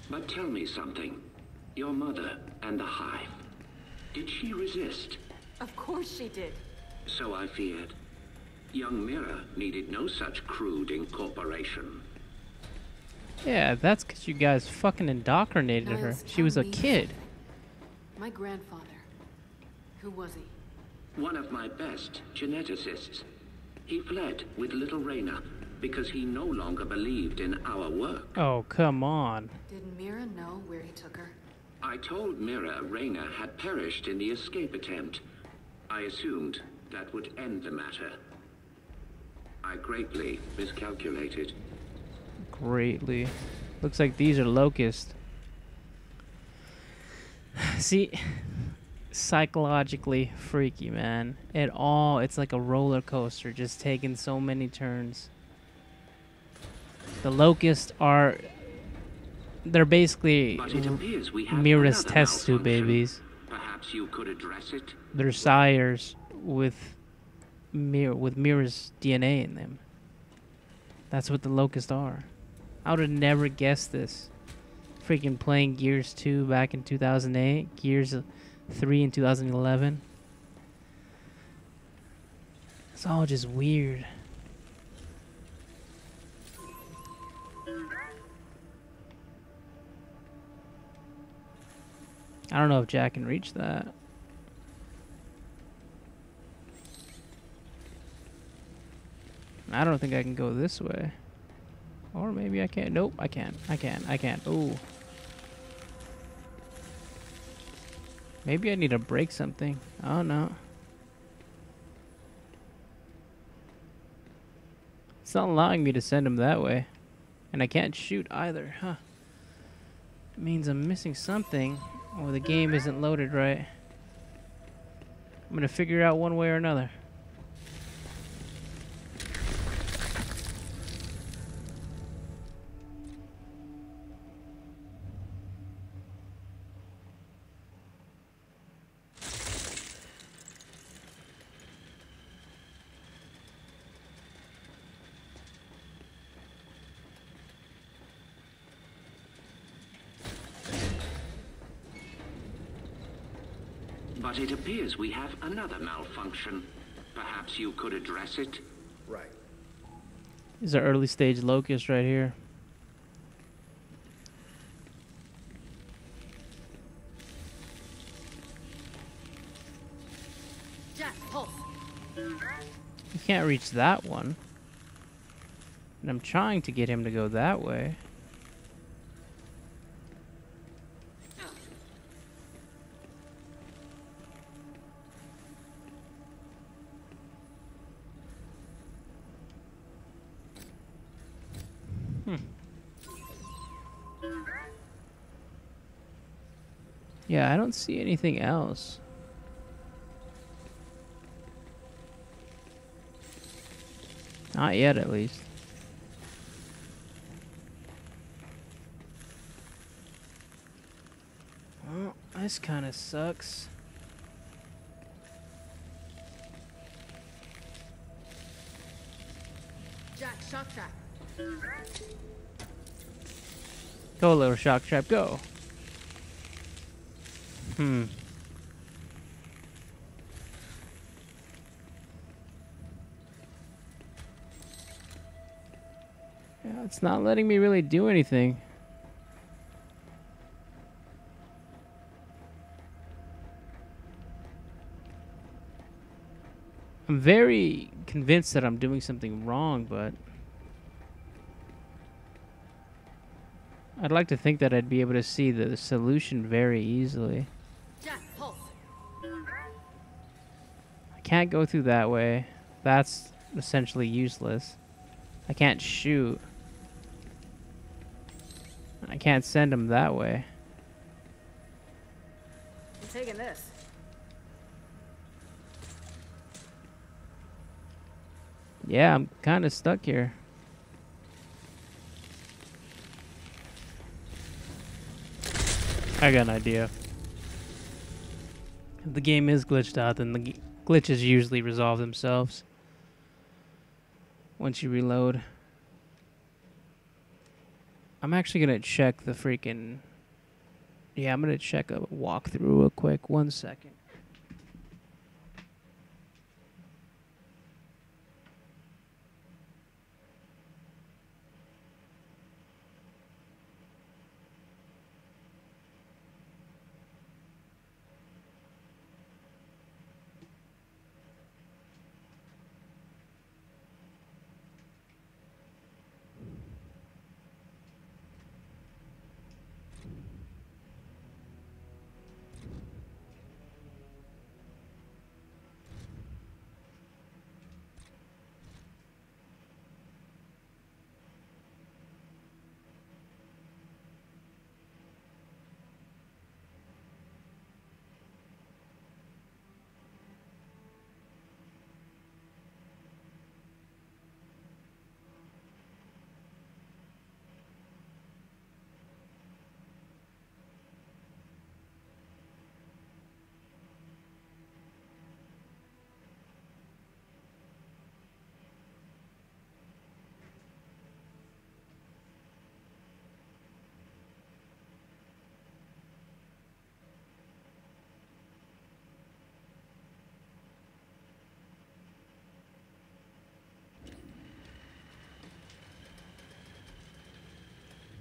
But tell me something. Your mother and the hive. Did she resist? Of course she did. So I feared. Young Mira needed no such crude incorporation. Yeah, that's because you guys fucking indoctrinated her. Niles, She tell was a me kid. something. My grandfather. Who was he? One of my best geneticists. He fled with little Raina because he no longer believed in our work. Oh, come on. Did Mira know where he took her? I told Mira Raina had perished in the escape attempt. I assumed that would end the matter. I greatly miscalculated. Greatly. Looks like these are locusts. See, psychologically freaky, man. It's like a roller coaster, just taking so many turns. The locusts they're basically But it appears we have Mira's another test tube malfunction. babies. Perhaps you could address it? They're sires with Mira's DNA in them. That's what the locusts are. I would have never guessed this. Freaking playing Gears 2 back in 2008, Gears 3 in 2011. It's all just weird. I don't know if Jack can reach that. I don't think I can go this way. Or maybe I can't. Nope, I can. I can. Ooh. Maybe I need to break something. Oh, no. It's not allowing me to send him that way. And I can't shoot either, huh? It means I'm missing something. Or the game isn't loaded right. I'm gonna figure out one way or another. But it appears we have another malfunction. Perhaps you could address it? Right. These are early stage locusts right here. Jack, pulse. You can't reach that one. And I'm trying to get him to go that way. Yeah, I don't see anything else. Not yet, at least. Well, this kind of sucks. Jack, shock trap. Go, little shock trap, go. Yeah, it's not letting me really do anything. I'm very convinced that I'm doing something wrong, but I'd like to think that I'd be able to see the solution very easily. Jack, pulse. I can't go through that way. That's essentially useless. I can't shoot. I can't send him that way. I'm taking this. Yeah, I'm kind of stuck here. I got an idea. If the game is glitched out, then the glitches usually resolve themselves once you reload. I'm actually gonna check the freaking... Yeah, I'm gonna check a walkthrough real quick. 1 second.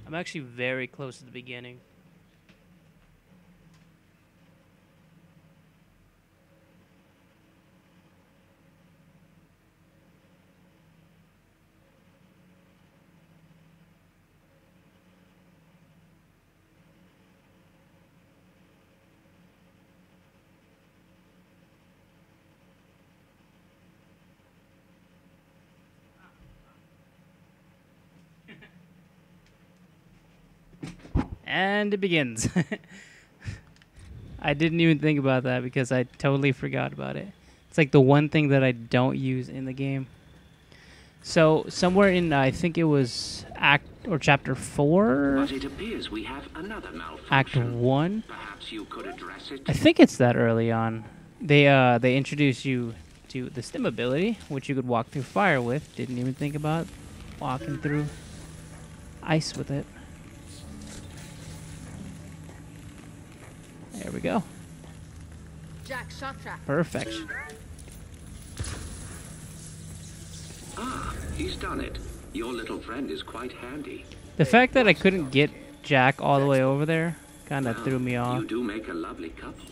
I'm actually very close to the beginning. And it begins. I didn't even think about that because I totally forgot about it. It's like the one thing that I don't use in the game. So somewhere in, I think it was Act or Chapter 4. But it appears we have another malfunction. Act 1. Perhaps you could address it. I think it's that early on. They introduce you to the stim ability, which you could walk through fire with. Didn't even think about walking through ice with it. There we go. Jack, shock track. Perfection. Ah, he's done it. Your little friend is quite handy. The fact that I couldn't get Jack all the way over there kind of threw me off. You do make a lovely couple.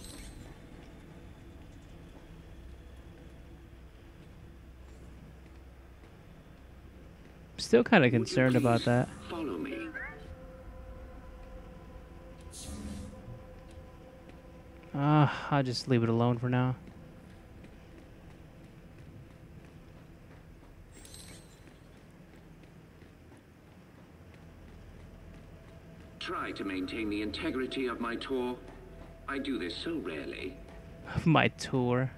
Still kind of concerned about that. Follow me. I'll just leave it alone for now. Try to maintain the integrity of my tour. I do this so rarely. My tour.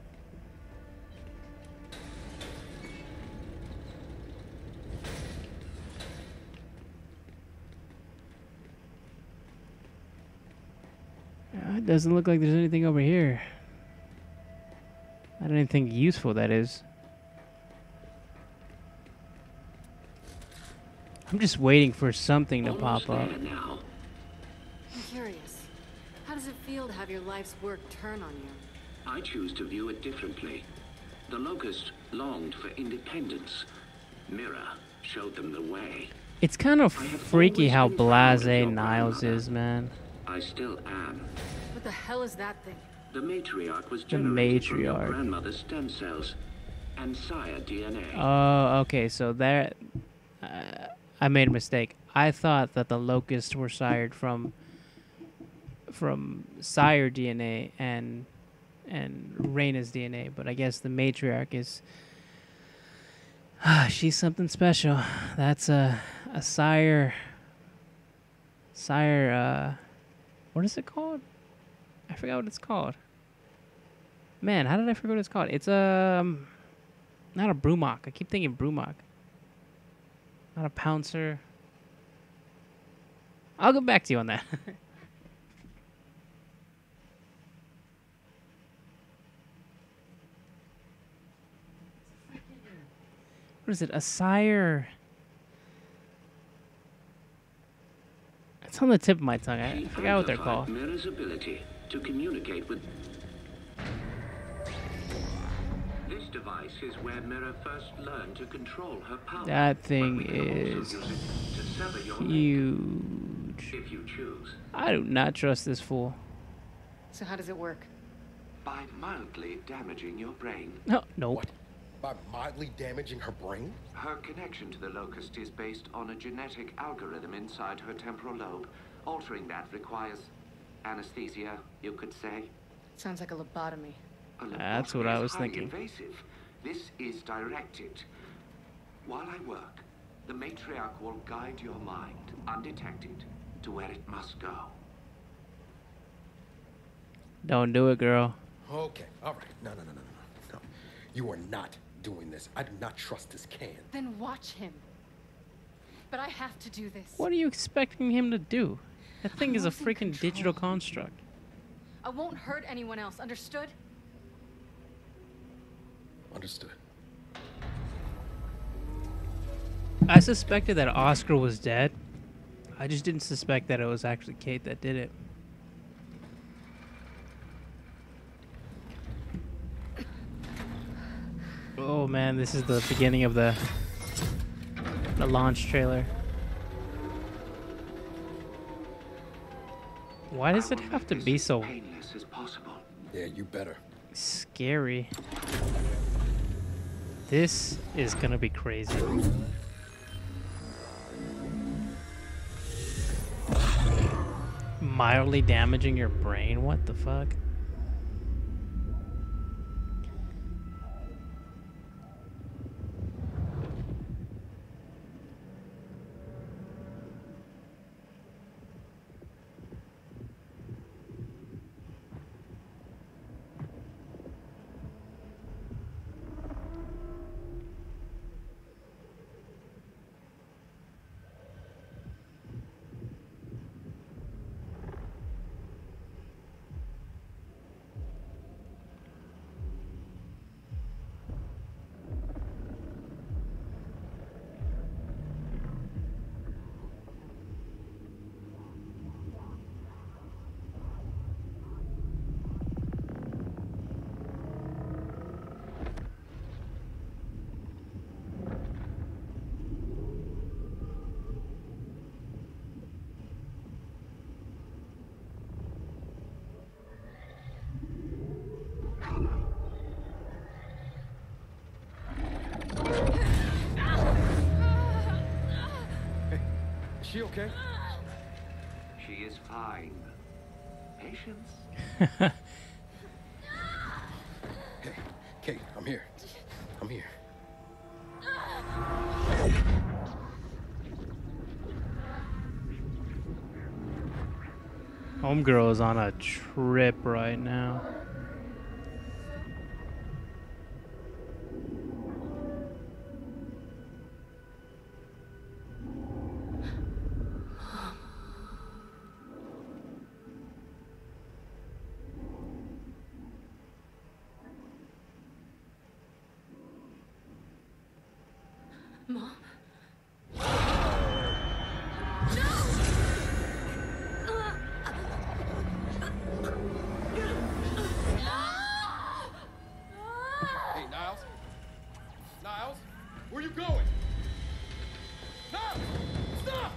It doesn't look like there's anything over here. Not anything useful, that is. I'm just waiting for something to Almost pop up. there now. I'm curious. How does it feel to have your life's work turn on you? I choose to view it differently. The Locust longed for independence. Mira showed them the way. It's kind of I have freaky always how been proud of blasé your Niles grandmother. is, man. I still am. What the hell is that thing? The matriarch was generated from your matriarch. grandmother's stem cells and sire DNA. Oh, okay. So that I made a mistake. I thought that the locusts were sired from sire DNA and Reyna's DNA, but I guess the matriarch is she's something special. That's a sire. What is it called? I forgot what it's called. Man, how did I forget what it's called? It's not a Brumok. I keep thinking Brumok. Not a Pouncer. I'll get back to you on that. What is it? A sire. It's on the tip of my tongue. I forgot what they're called. Mira's ability to communicate with. This device is where Mira first learned to control her power. That thing But we can also is use it to sever your leg, huge. if you choose. I do not trust this fool. So how does it work? By mildly damaging your brain. No, nope. What? By mildly damaging her brain? Her connection to the Locust is based on a genetic algorithm inside her temporal lobe. Altering that requires anesthesia, you could say. Sounds like a lobotomy. A That's what lobotomy I is was highly thinking. Invasive. This is directed. While I work, the matriarch will guide your mind, undetected, to where it must go. Don't do it, girl. Okay, all right. No. You are not doing this. I do not trust this can. Then watch him. But I have to do this. What are you expecting him to do? That thing is a losing freaking digital control. construct. I won't hurt anyone else, understood? Understood. I suspected that Oscar was dead. I just didn't suspect that it was actually Kate that did it. Oh man, this is the beginning of the launch trailer. Why does it have to be so painless as possible. Yeah, you better. scary? This is gonna be crazy. Mildly damaging your brain? What the fuck? Is she okay? She is fine. Patience. Hey, Kate, I'm here. I'm here. Homegirl is on a trip right now. Mom? Hey, Niles? Niles? Where you going? Niles! Stop!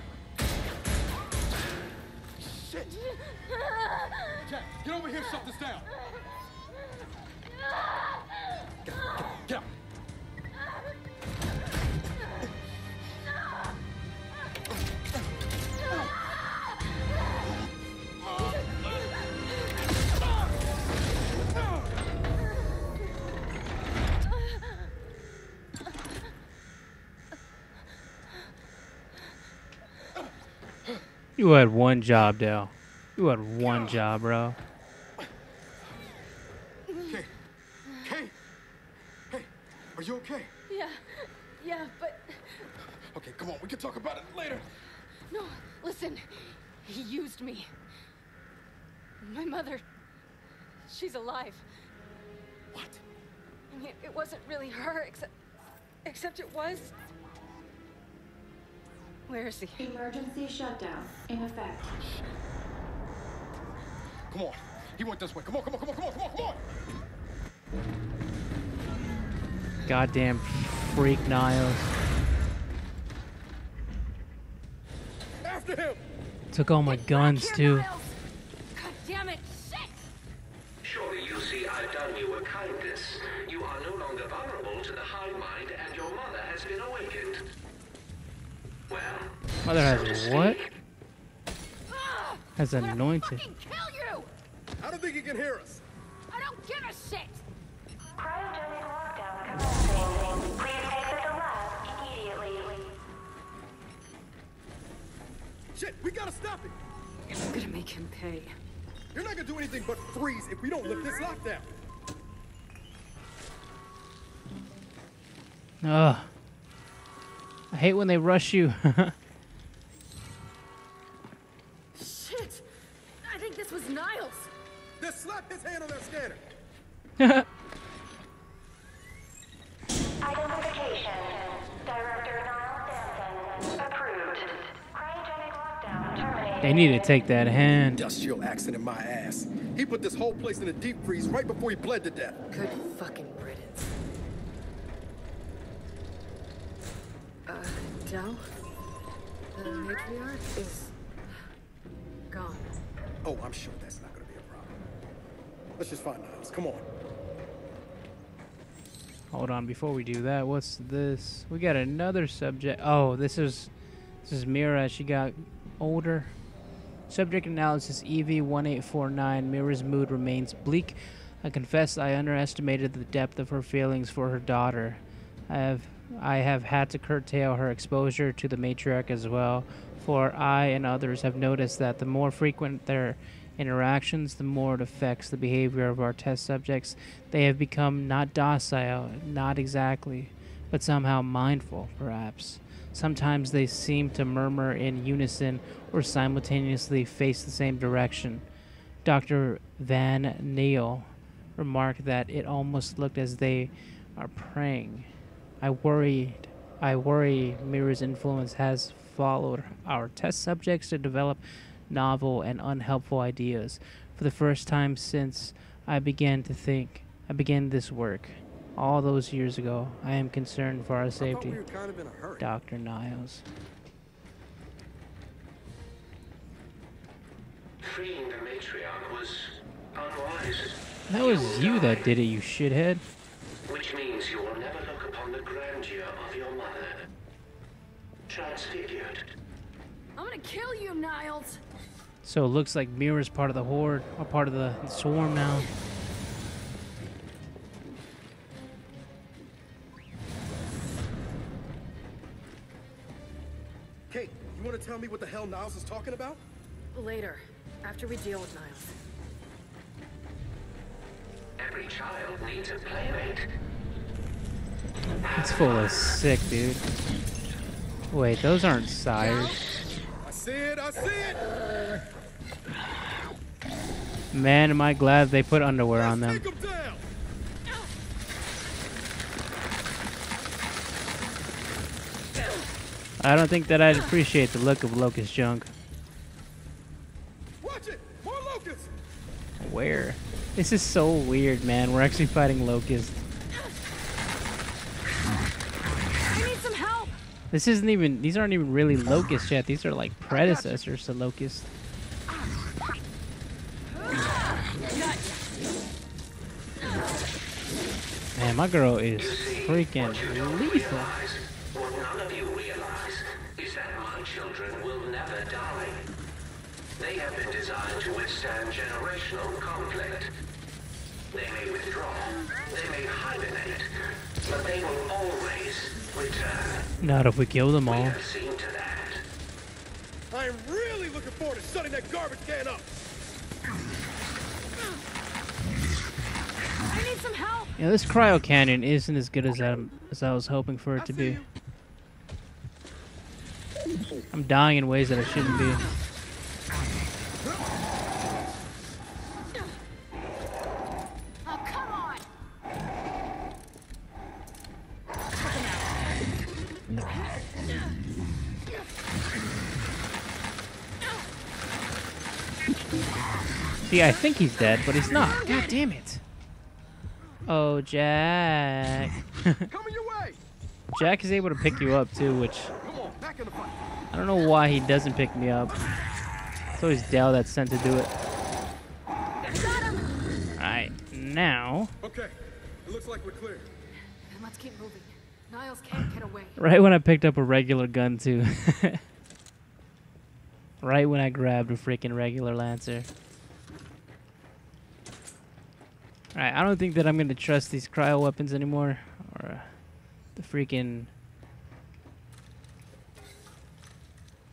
Shit! Jack, get over here, shut this down! Get up! You had one job, Dale. You had one job, bro. Kate! Kate! Hey, are you okay? Yeah, but... Okay, come on, we can talk about it later. No, listen. He used me. My mother... she's alive. What? I mean, it wasn't really her, except it was... Where is he? Emergency shutdown in effect. Come on. He went this way. Come on, come on, come on, come on, come on, come on! Goddamn freak Niles. After him! Took all my guns, too. God damn it! Shit! Surely you see I've done you a kindness. You are no longer vulnerable to the hive mind, and your mother has been awakened. Well, Mother has what? Has I'm gonna anointed. fucking kill you! I don't think he can hear us. I don't give a shit! Cryogenic lockdown commencing. Please exit the lab immediately. Shit, we gotta stop it. I'm gonna make him pay. You're not gonna do anything but freeze if we don't lift this lockdown. Ugh. I hate when they rush you. Shit! I think this was Niles! Just slap his hand on that scanner. Identification. Director Niles Sampson. Approved. Cryogenic lockdown terminated. They need to take that hand. Industrial accident, my ass. He put this whole place in a deep freeze right before he bled to death. Good fucking riddance. Del? The matriarch is... gone. Oh, I'm sure that's not gonna be a problem. Let's just find Niles. Come on. Hold on, before we do that, what's this? We got another subject. Oh, this is Mira. She got older. Subject analysis EV1849. Mira's mood remains bleak. I confess I underestimated the depth of her feelings for her daughter. I have had to curtail her exposure to the matriarch as well, for I and others have noticed that the more frequent their interactions, the more it affects the behavior of our test subjects. They have become not docile, not exactly, but somehow mindful, perhaps. Sometimes they seem to murmur in unison or simultaneously face the same direction. Dr. Van Neal remarked that it almost looked as they are praying. I worry Mira's influence has followed our test subjects to develop novel and unhelpful ideas. For the first time since I began this work all those years ago, I am concerned for our safety. We were kind of in a hurry. Dr. Niles. Freeing the matriarch was unwise. That was you that did it, you shithead. Which means you will never look upon the grandeur of your mother. Transfigured. I'm gonna kill you, Niles. So it looks like Mira's part of the horde, or part of the swarm now. Kate, you want to tell me what the hell Niles is talking about? Later, after we deal with Niles. Every child needs a playmate. It's full of sick, dude. Wait, those aren't sires. I see it, I see it! Man, am I glad they put underwear on them. Take him down! I don't think that I'd appreciate the look of Locust junk. Watch it! More locusts! Where? This is so weird, man. We're actually fighting Locust. I need some help! This isn't even, these aren't even really Locusts yet. These are like predecessors to Locust. Man, my girl is freaking lethal. What none of you realize is that my children will never die. They have been designed to withstand generational conflict. They may withdraw, they may hibernate, but they will always return. Not if we kill them We all. have seen to that. I am really looking forward to shutting that garbage can up! I need some help! Yeah, this cryo canyon isn't as good as I was hoping for it to be. I'm dying in ways that I shouldn't be. Oh, come on! See, I think he's dead, but he's not. God damn it. Oh, Jack. Coming your way! Jack is able to pick you up, too, which Come on, back in the fight. I don't know why he doesn't pick me up. It's always Dell that's sent to do it. Alright, now... Okay, it looks like we're clear. And let's keep moving. Niles can't get away. Right when I picked up a regular gun, too. Right when I grabbed a freaking regular Lancer. Alright, I don't think that I'm going to trust these cryo weapons anymore. Or the freaking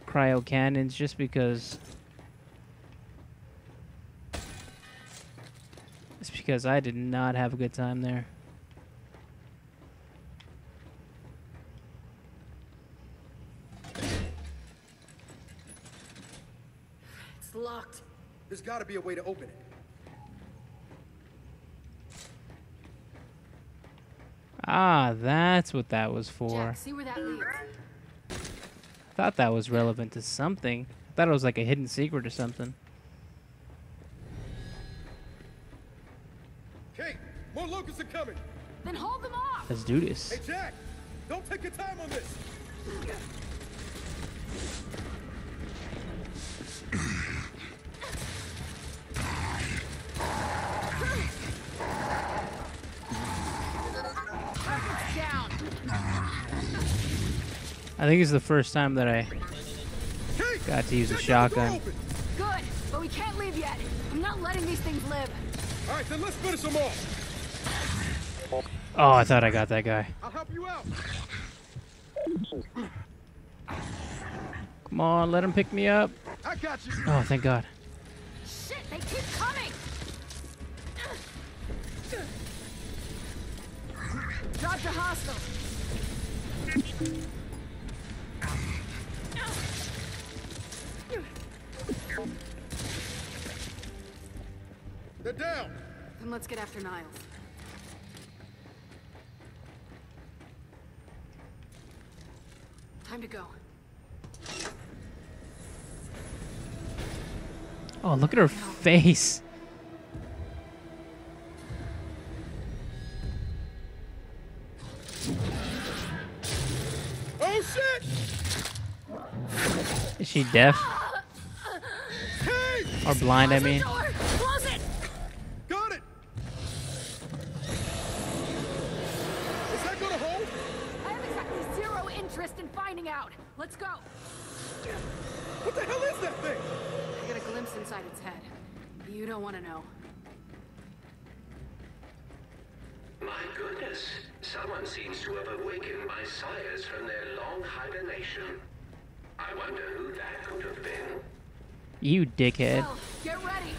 cryo cannons, just because... It's because I did not have a good time there. It's locked. There's gotta be a way to open it. Ah, that's what that was for. Jack, see where that leads. I thought that was relevant to something. I thought it was like a hidden secret or something. Kate, more locusts are coming! Then hold them off! Let's do this. Hey, Jack! Don't take your time on this! I think it's the first time that I got to use a shotgun. Good, but we can't leave yet. I'm not letting these things live. All right, then let's finish them off. Oh, I thought I got that guy. I'll help you out. Come on, let him pick me up. I got you. Oh, thank God. Shit, they keep coming! Dodge the hostile. They're down. Then let's get after Niles. Time to go. Oh, look at her face. Oh shit! Is she deaf? Hey! Or blind, I mean? Close it! Got it! Is that gonna hold? I have exactly zero interest in finding out. Let's go. What the hell is that thing? I got a glimpse inside its head. You don't want to know. My goodness. Someone seems to have awakened my sires from their long hibernation. I wonder who that could have been. You dickhead. Well, get ready.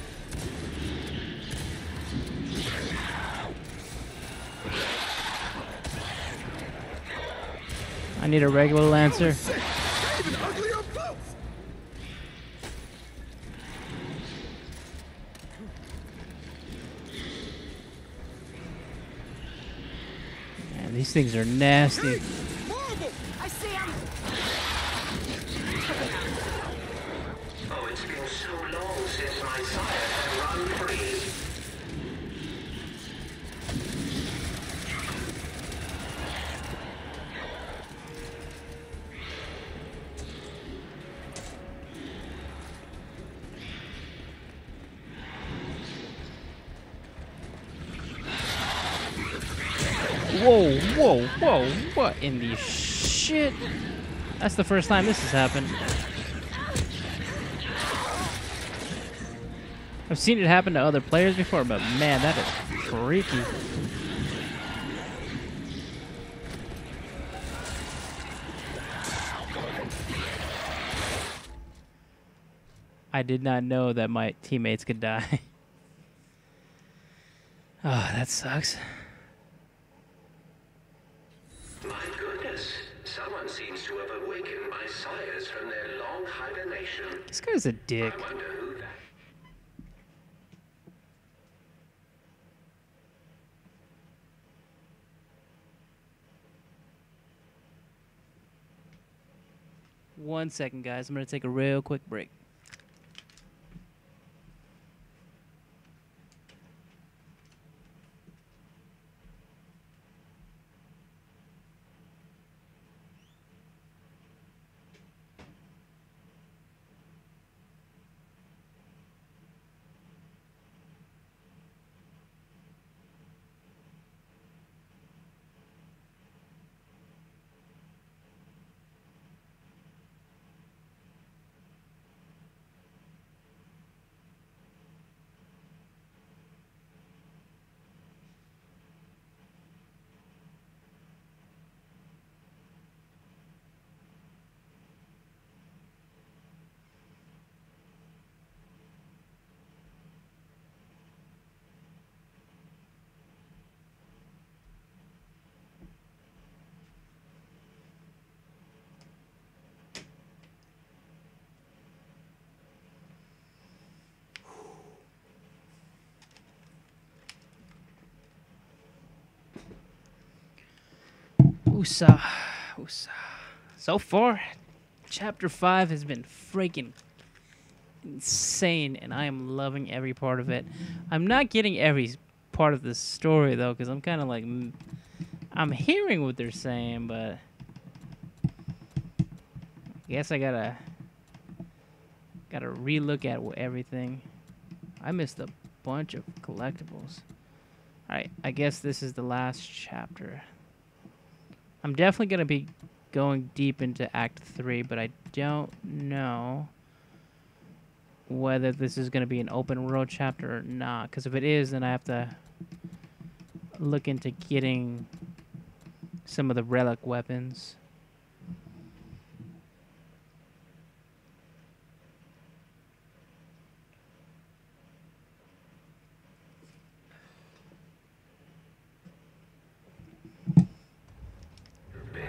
I need a regular Lancer. Shit! They're even ugly up close! Man, these things are nasty. Hey! Marvel! I see him. Oh, it's been so long since my sires have run free. Whoa, whoa, whoa, what in the shit? That's the first time this has happened. I've seen it happen to other players before, but man, that is freaky. I did not know that my teammates could die. Oh, that sucks. My goodness. Someone seems to have awakened my sires from their long hibernation. This guy's a dick. I wonder who that... One second, guys. I'm going to take a real quick break. Usa. So far, Chapter 5 has been freaking insane, and I am loving every part of it. I'm not getting every part of the story, though, because I'm kind of like... I'm hearing what they're saying, but... I guess I gotta relook at everything. I missed a bunch of collectibles. Alright, I guess this is the last chapter. I'm definitely going to be going deep into Act 3, but I don't know whether this is going to be an open world chapter or not. Because if it is, then I have to look into getting some of the relic weapons.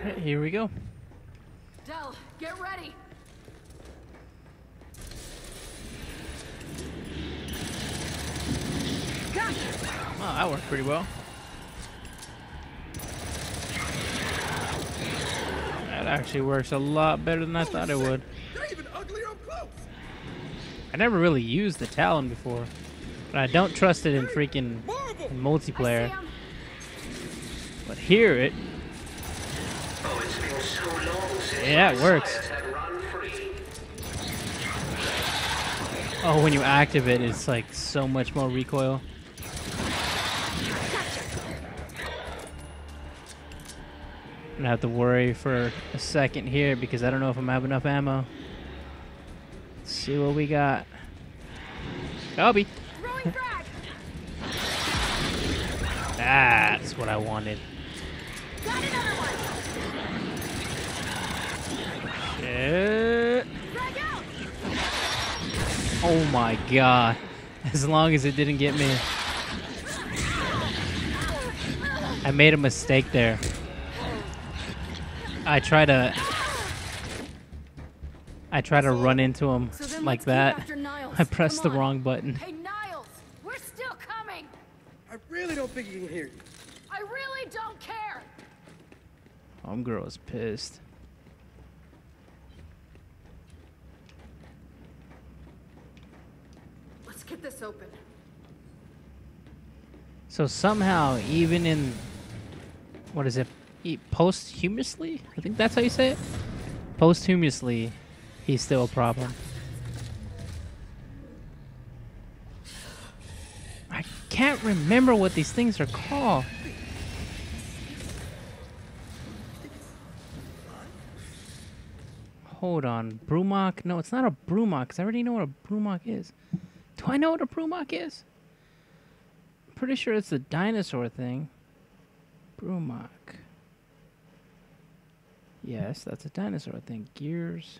Alright, here we go. Del, get ready. Gotcha. Oh, that worked pretty well. That actually works a lot better than I thought it would. They're even uglier up close. I never really used the Talon before, but I don't trust it in freaking multiplayer. But here it. Oh, it's been so long since Yeah, it my works. sires had run free. Oh, when you activate it, it's like so much more recoil. I'm gonna have to worry for a second here because I don't know if I'm gonna have enough ammo. Let's see what we got. Copy. Throwing frag. That's what I wanted. Got another one. Shit. Frag out. Oh my god. As long as it didn't get me. I made a mistake there. I try to run into him So then like let's keep that. after Niles. I pressed the Come on. wrong button. Hey, Niles, we're still coming. I really don't think he can hear you. I really don't care. Homegirl is pissed. Let's get this open. So somehow, even in what is it? Posthumously? I think that's how you say it. Posthumously, he's still a problem. I can't remember what these things are called. Hold on, Brumok? No, it's not a Brumok, because I already know what a Brumok is. Do I know what a Brumok is? I'm pretty sure it's the dinosaur thing. Brumok. Yes, that's a dinosaur thing. Gears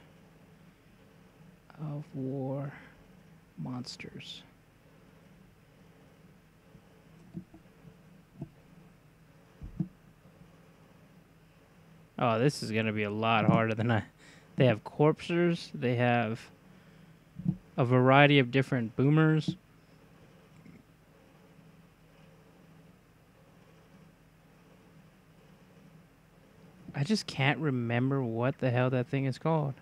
of War monsters. Oh, this is going to be a lot harder than I... They have corpsers. They have a variety of different boomers. I just can't remember what the hell that thing is called.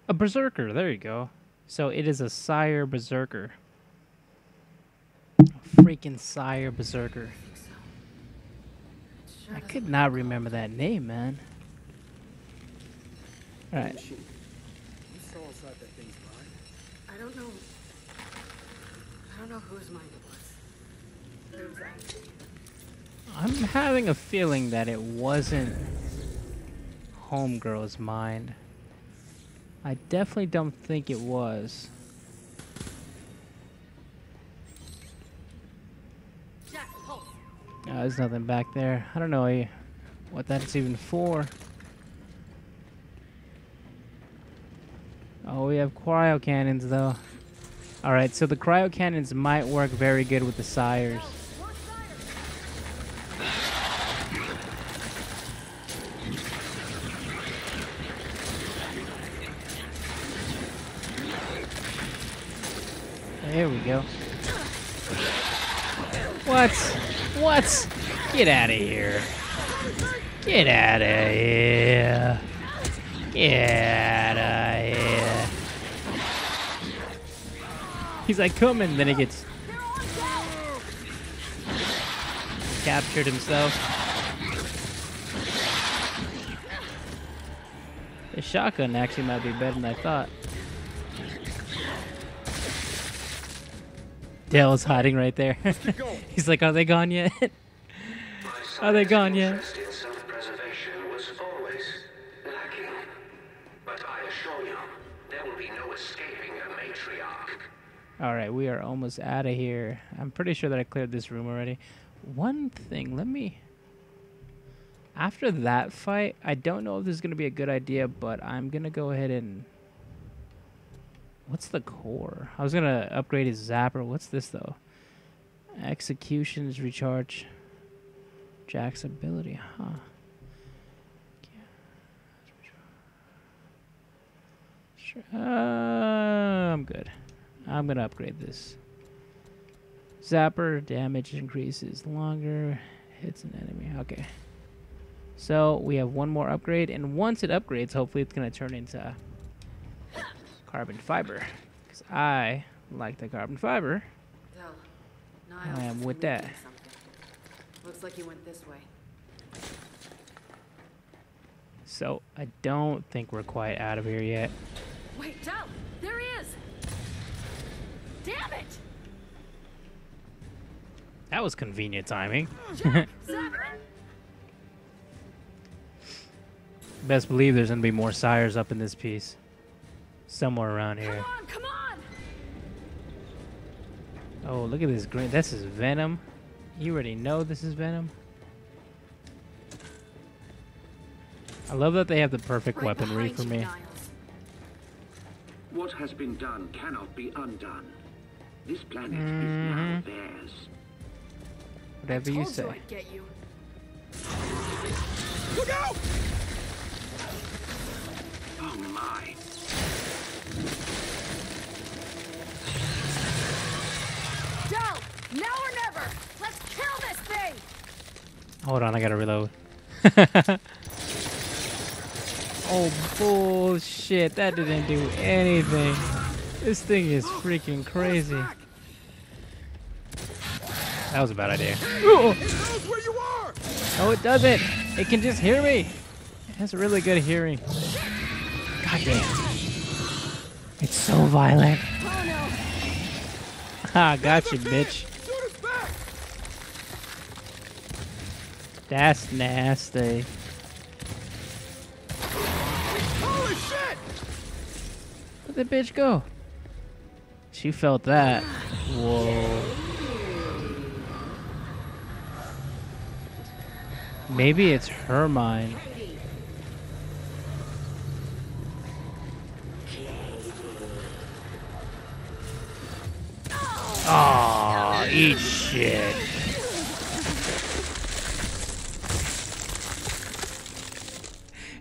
A berserker, there you go. So it is a sire berserker. A freaking sire berserker. I could not remember that name, man. Alright. Machine. You saw inside that thing's mind. I don't know whose mind it was. Who's that? I'm having a feeling that it wasn't Homegirl's mind. I definitely don't think it was. Jack, pulse. There's nothing back there. I don't know what that's even for. Oh, we have cryo cannons though. Alright, so the cryo cannons might work very good with the sires. There we go. What? What? Get out of here. Get out of here. Get out of here. He's like coming, then he gets captured himself. The shotgun actually might be better than I thought. Dale's hiding right there. He's like, are they gone yet? Are they gone yet? Interest in self-preservation was always lacking. But I assure you, there will be no escaping a matriarch. Alright, we are almost out of here. I'm pretty sure that I cleared this room already. One thing, let me... After that fight, I don't know if this is going to be a good idea, but I'm going to go ahead and... What's the core? I was going to upgrade his zapper. What's this, though? Executions, recharge. Jack's ability, huh? Sure. I'm good. I'm going to upgrade this. Zapper, damage increases longer. Hits an enemy. Okay. So we have one more upgrade, and once it upgrades, hopefully it's going to turn into carbon fiber. Because I like the carbon fiber. Del, I Niles am is with that. moving something. Looks like he went this way. So I don't think we're quite out of here yet. Wait, Del! There he is! Damn it! That was convenient timing. Best believe there's going to be more sires up in this piece. Somewhere around here. Come on, come on! Oh, look at this green. This is Venom. You already know this is Venom. I love that they have the perfect Right weaponry behind for you, me. Niles. What has been done cannot be undone. This planet is now theirs. Whatever you Told say. I'd get you. Look out! Oh my. Del! Now or never! Let's kill this thing! Hold on, I gotta reload. Oh, bullshit. That didn't do anything. This thing is freaking crazy. That was a bad idea. It knows where you are! No, it doesn't. It can just hear me. It has really good hearing. God damn. It's so violent. Oh no! Ha, got you, bitch. Shoot us back! That's nasty. Holy shit! Where'd the bitch go? She felt that. Whoa. Maybe it's her mind. Oh, eat shit.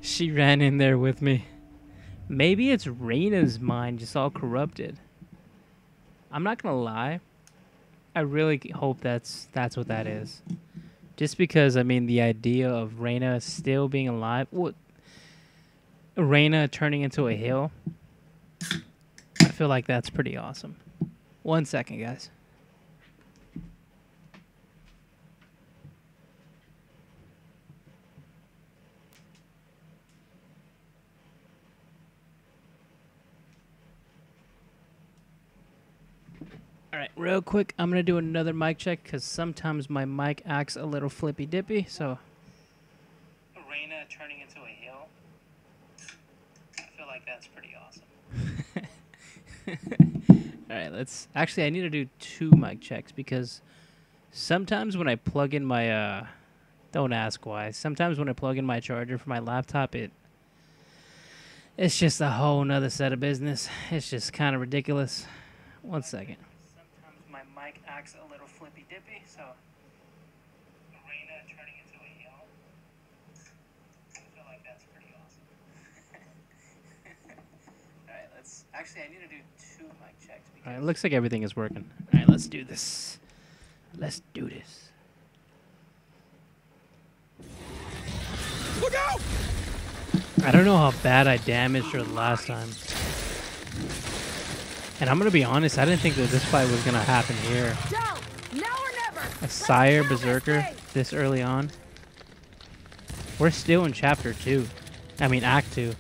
She ran in there with me. Maybe it's Reyna's mind just all corrupted. I'm not gonna lie. I really hope that's what that is. Just because, I mean, the idea of Reyna still being alive, what? Reyna turning into a hill. I feel like that's pretty awesome. 1 second, guys. All right, real quick, I'm going to do another mic check because sometimes my mic acts a little flippy-dippy, so. Reyna turning into a hill. I feel like that's pretty awesome. All right, let's... Actually, I need to do 2 mic checks because sometimes when I plug in my... Don't ask why. Sometimes when I plug in my charger for my laptop, it's just a whole nother set of business. It's just kind of ridiculous. 1 second. My mic acts a little flippy-dippy, so Reyna turning into a hill. I feel like that's pretty awesome. Alright, let's... Actually, I need to do 2 mic checks. Alright, looks like everything is working. Alright, let's do this. Let's do this. Look out! I don't know how bad I damaged her the last time. And I'm going to be honest, I didn't think that this fight was going to happen here. A Sire Berserker this early on. We're still in Chapter 2. I mean, Act 2.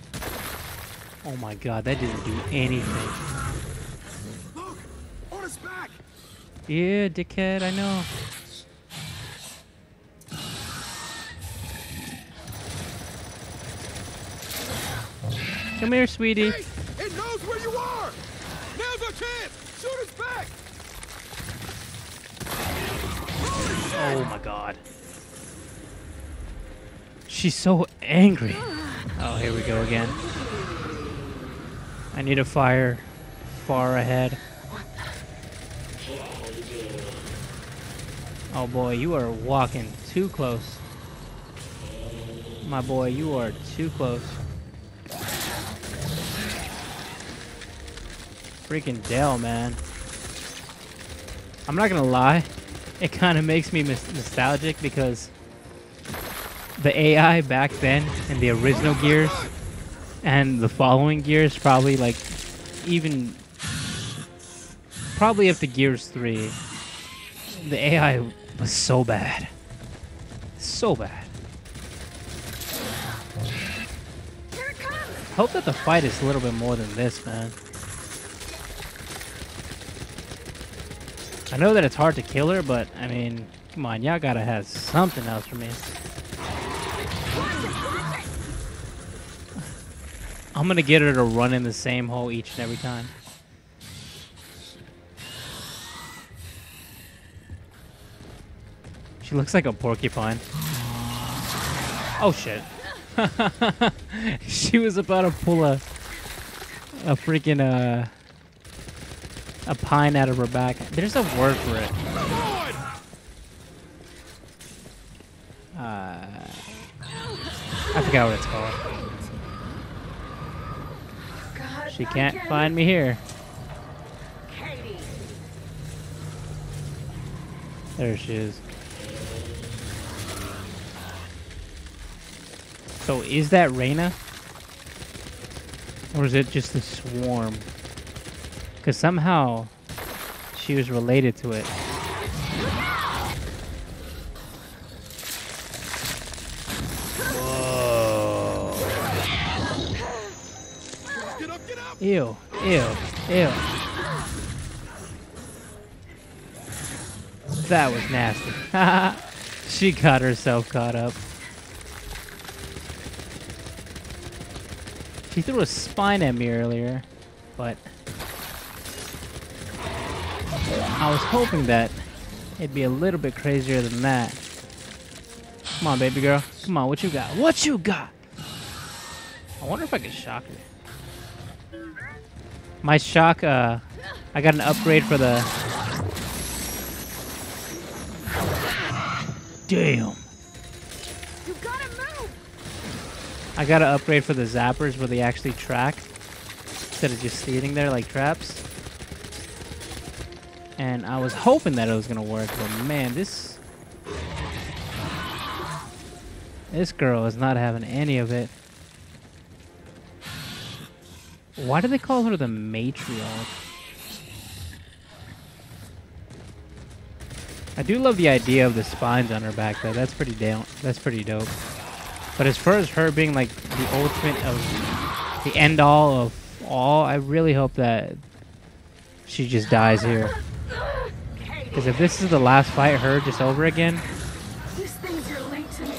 Oh my god, that didn't do anything. Look! On his back! Yeah, dickhead, I know. Come here, sweetie. Hey! It knows where you are! Now's our chance! Shoot us back! Oh my god. She's so angry. Oh, here we go again. I need to fire far ahead. Oh boy, you are walking too close. My boy, you are too close. Freaking Dell, man. I'm not gonna lie, it kind of makes me nostalgic because the AI back then in the original Gears and the following Gears, probably like even probably up to Gears 3, the AI was so bad. So bad. Hope that the fight is a little bit more than this, man. I know that it's hard to kill her, but I mean, come on, y'all gotta have something else for me. I'm gonna get her to run in the same hole each and every time. She looks like a porcupine. Oh shit. She was about to pull a freaking a pine out of her back. There's a word for it. I forgot what it's called. She can't find me here. There she is. So is that Reyna? Or is it just a swarm? Because somehow she was related to it. Whoa. Get up, get up! Ew, ew, ew. That was nasty. She got herself caught up. She threw a spine at me earlier, but I was hoping that it'd be a little bit crazier than that. Come on, baby girl. Come on, what you got? What you got? I wonder if I can shock her. My shock, I got an upgrade for the... Damn. You gotta move. I got an upgrade for the zappers where they actually track instead of just standing there like traps. And I was hoping that it was gonna work, but man, this girl is not having any of it. Why do they call her the matriarch? I do love the idea of the spines on her back though. That's pretty dope. But as far as her being like the ultimate of the end all of all, I really hope that she just dies here. Because if this is the last fight, her just over again. These things are late to me.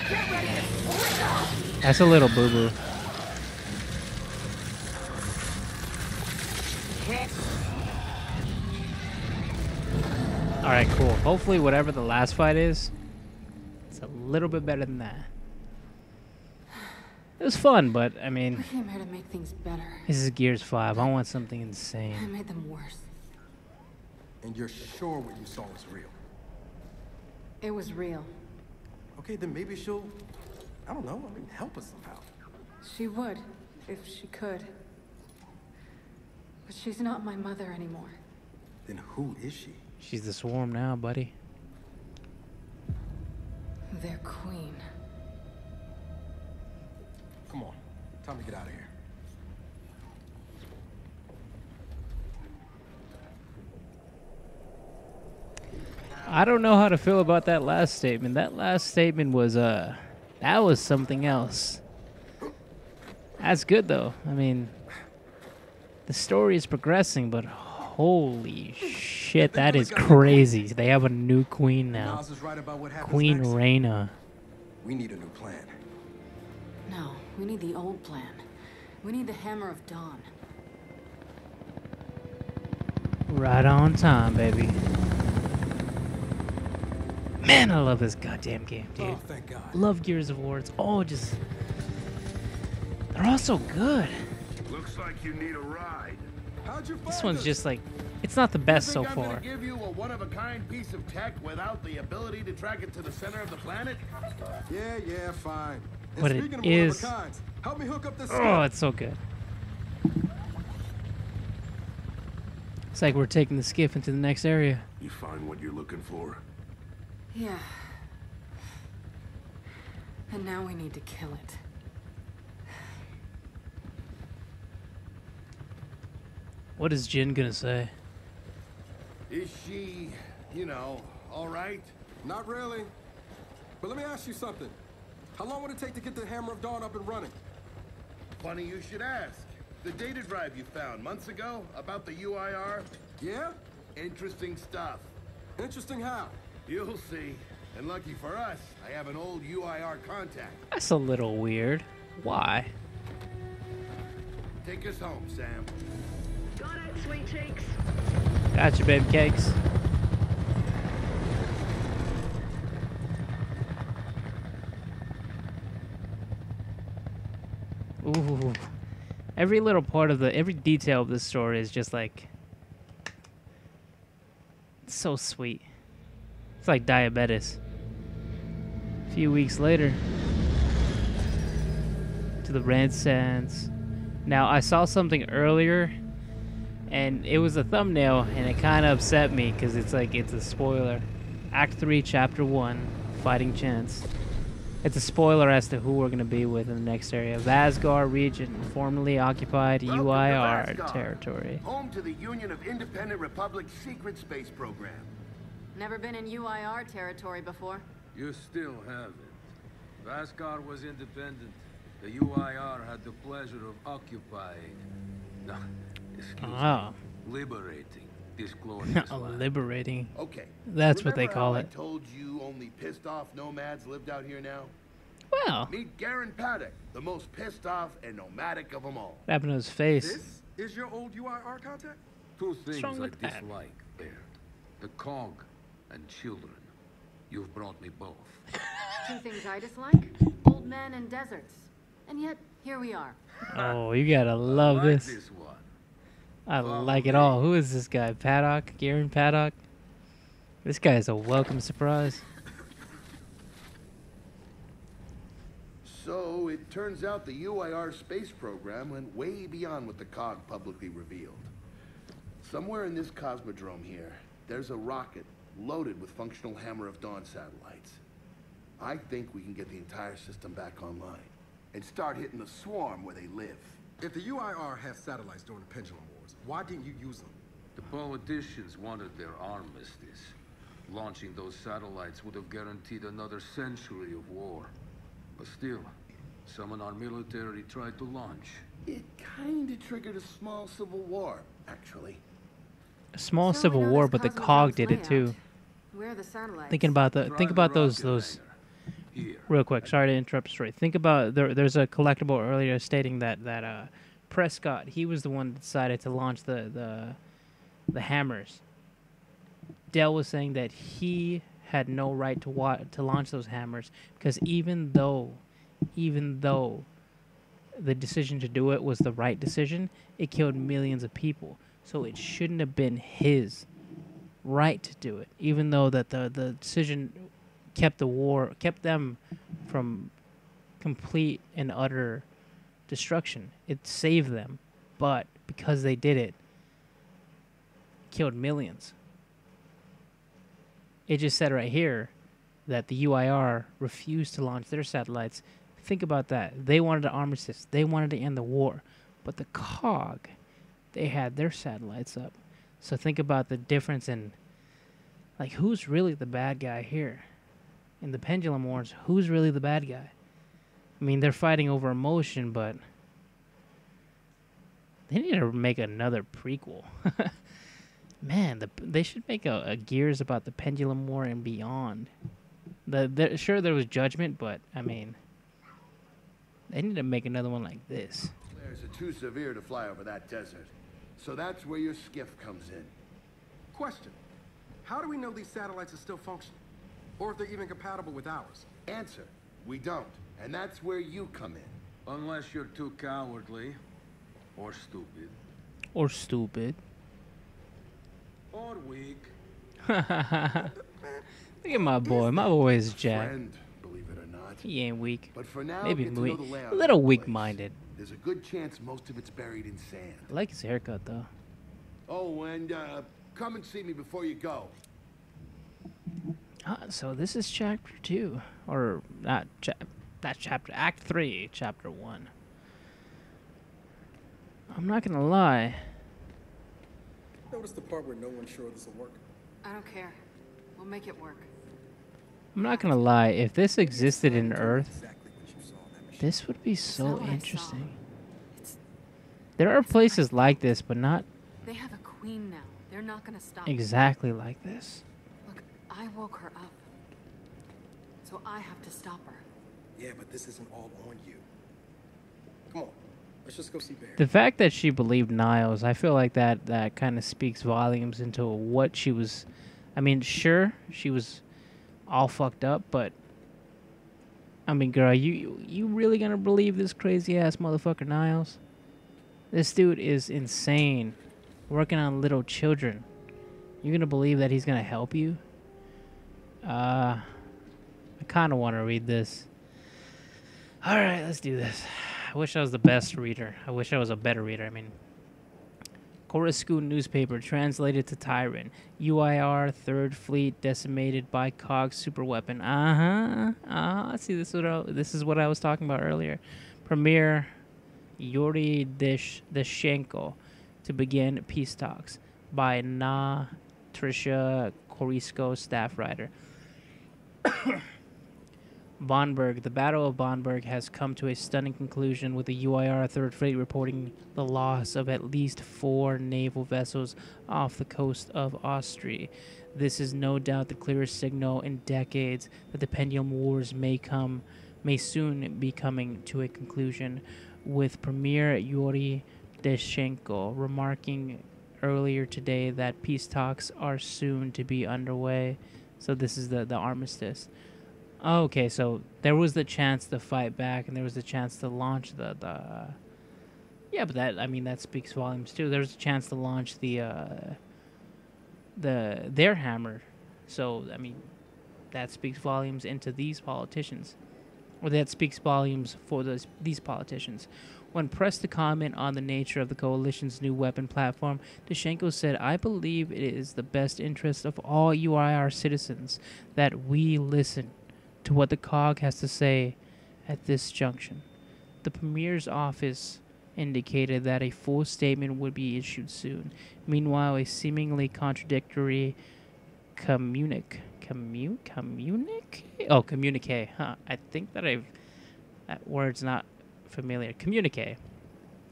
Get ready. That's a little boo-boo. Alright, cool. Hopefully whatever the last fight is, it's a little bit better than that. It was fun, but I mean, I came here to make things better. this is Gears 5. I want something I insane. made them worse. And you're sure what you saw was real? It was real. Okay, then maybe she'll, I don't know, I mean, help us somehow. She would, if she could. But she's not my mother anymore. Then who is she? She's the swarm now, buddy. Their queen. Come on, time to get out of here. I don't know how to feel about that last statement. That last statement was, that was something else. That's good though. I mean, the story is progressing, but holy shit, that is crazy. They have a new queen now. Miles is right about what happens Queen next. Raina. We need a new plan. No, we need the old plan. We need the Hammer of Dawn. Right on time, baby. Man, I love this goddamn game, dude. Oh, thank God. Love Gears of War. It's all just... They're all so good. Looks like you need a ride. How'd you find This one's us? just like... It's not the best so I'm far. gonna give you a one-of-a-kind piece of tech without the ability to track it to the center of the planet? Yeah, fine. And But it speaking of is- one-of-a-kinds, help me hook up this Oh, stuff. it's so good. It's like we're taking the skiff into the next area. You find what you're looking for? Yeah. And now we need to kill it. What is Jin gonna say? Is she, all right? Not really. But let me ask you something. How long would it take to get the Hammer of Dawn up and running? Funny you should ask. The data drive you found months ago about the UIR? Yeah? Interesting stuff. Interesting how? You'll see. And lucky for us, I have an old UIR contact. That's a little weird. Why? Take us home, Sam. Got it, sweet cheeks. Gotcha, baby cakes. Ooh. Every little part of every detail of this story is just like... It's so sweet. It's like diabetes. A few weeks later. To the Red Sands. Now, I saw something earlier, and it was a thumbnail, and it kind of upset me, because it's a spoiler. Act 3, Chapter 1, Fighting Chance. It's a spoiler as to who we're going to be with in the next area. Vasgar region, formerly occupied Welcome to UIR Vasgar, territory. Home to the Union of Independent Republic's secret space program. Never been in UIR territory before. You still haven't. Vasgar was independent. The UIR had the pleasure of occupying... No, excuse Oh. me. Liberating this glorious land. Liberating. Okay. That's what they Remember call how it. I told you only pissed off nomads lived out here now? Well, Meet Garen Paddock, the most pissed off and nomadic of them all. what happened to his face? This is your old UIR contact? Two things wrong I with that? dislike, Baird. The cog and children. You've brought me both. Two things I dislike: old men and deserts. And yet, here we are. Oh, you gotta love like this. one. I Follow like it me. all. Who is this guy? Paddock? Garen Paddock? This guy is a welcome surprise. So, it turns out the UIR space program went way beyond what the COG publicly revealed. Somewhere in this cosmodrome here, there's a rocket loaded with functional Hammer of Dawn satellites. I think we can get the entire system back online and start hitting the swarm where they live. If the UIR has satellites during the Pendulum Wars, why didn't you use them? The politicians wanted their armistice. Launching those satellites would have guaranteed another century of war. But still, some in our military tried to launch. It kinda triggered a small civil war, actually. A small So we civil know war, this but the Cosmodrome's cog did it layout. too. Where are the satellites? Think about Drive those the rocket hangar. Here. real quick. Sorry to interrupt the story. Think about there's a collectible earlier stating that Prescott, he was the one that decided to launch the hammers. Dell was saying that he had no right to launch those hammers because even though the decision to do it was the right decision, it killed millions of people. So it shouldn't have been his right to do it, even though that the decision kept them from complete and utter destruction. It saved them, but because they did it, killed millions. It just said right here that the UIR refused to launch their satellites. Think about that. They wanted an armistice. They wanted to end the war. But the COG, they had their satellites up. So think about the difference in, like, who's really the bad guy here? In the Pendulum Wars, who's really the bad guy? I mean, they're fighting over emotion, but They need to make another prequel. Man, they should make a Gears about the Pendulum War and beyond. Sure, there was Judgment, but, I mean, they need to make another one like this. Flares are too severe to fly over that desert. So that's where your skiff comes in. Question. How do we know these satellites are still functioning? Or if they're even compatible with ours? Answer. We don't. And that's where you come in. Unless you're too cowardly. Or stupid. Or stupid. Or weak. Look at my boy. My boy is Jack. Friend, believe it or not. He ain't weak. But for now, maybe get to know the layout a little of the weak-minded. place. There's a good chance most of it's buried in sand. I like his haircut, though. Oh, and come and see me before you go. So this is chapter 2, or not chapter, Act 3, chapter 1. I'm not gonna lie. Notice the part where no one's sure this will work? I don't care. We'll make it work. I'm not gonna lie. If this existed in Earth, this would be so interesting. There are places like this, but not. They have a queen now. They're not gonna stop. Exactly like this. Look, I woke her up. So I have to stop her. Yeah, but this isn't all on you. Come on. Let's just go see Bear. The fact that she believed Niles, I feel like that kind of speaks volumes into what she was. I mean, sure, she was all fucked up, but I mean, girl, you really gonna believe this crazy ass motherfucker Niles? This dude is insane, working on little children. You gonna believe that he's gonna help you? I kind of want to read this. All right, let's do this. I wish I was the best reader. I wish I was a better reader. I mean, Coruscant newspaper translated to Tyran. UIR 3rd Fleet decimated by COG superweapon. See, this is what I was talking about earlier. Premier Yuri Deshenko to begin peace talks by Trisha Korisko, staff writer. Bonberg. The Battle of Bonberg has come to a stunning conclusion, with the UIR 3rd Fleet reporting the loss of at least 4 naval vessels off the coast of Austria. This is no doubt the clearest signal in decades that the Pendulum Wars may soon be coming to a conclusion, with Premier Yuri Deshenko remarking earlier today that peace talks are soon to be underway. So this is the armistice. Okay, so there was the chance to fight back, and there was the chance to launch the yeah, but that speaks volumes too. There was a chance to launch their hammer. So I mean, that speaks volumes into these politicians, or that speaks volumes for these politicians. When pressed to comment on the nature of the coalition's new weapon platform, Deshenko said, "I believe it is the best interest of all UIR citizens that we listen to what the COG has to say at this junction." The Premier's office indicated that a full statement would be issued soon. Meanwhile, a seemingly contradictory communique. Oh, communique. I think that that word's not familiar. Communique.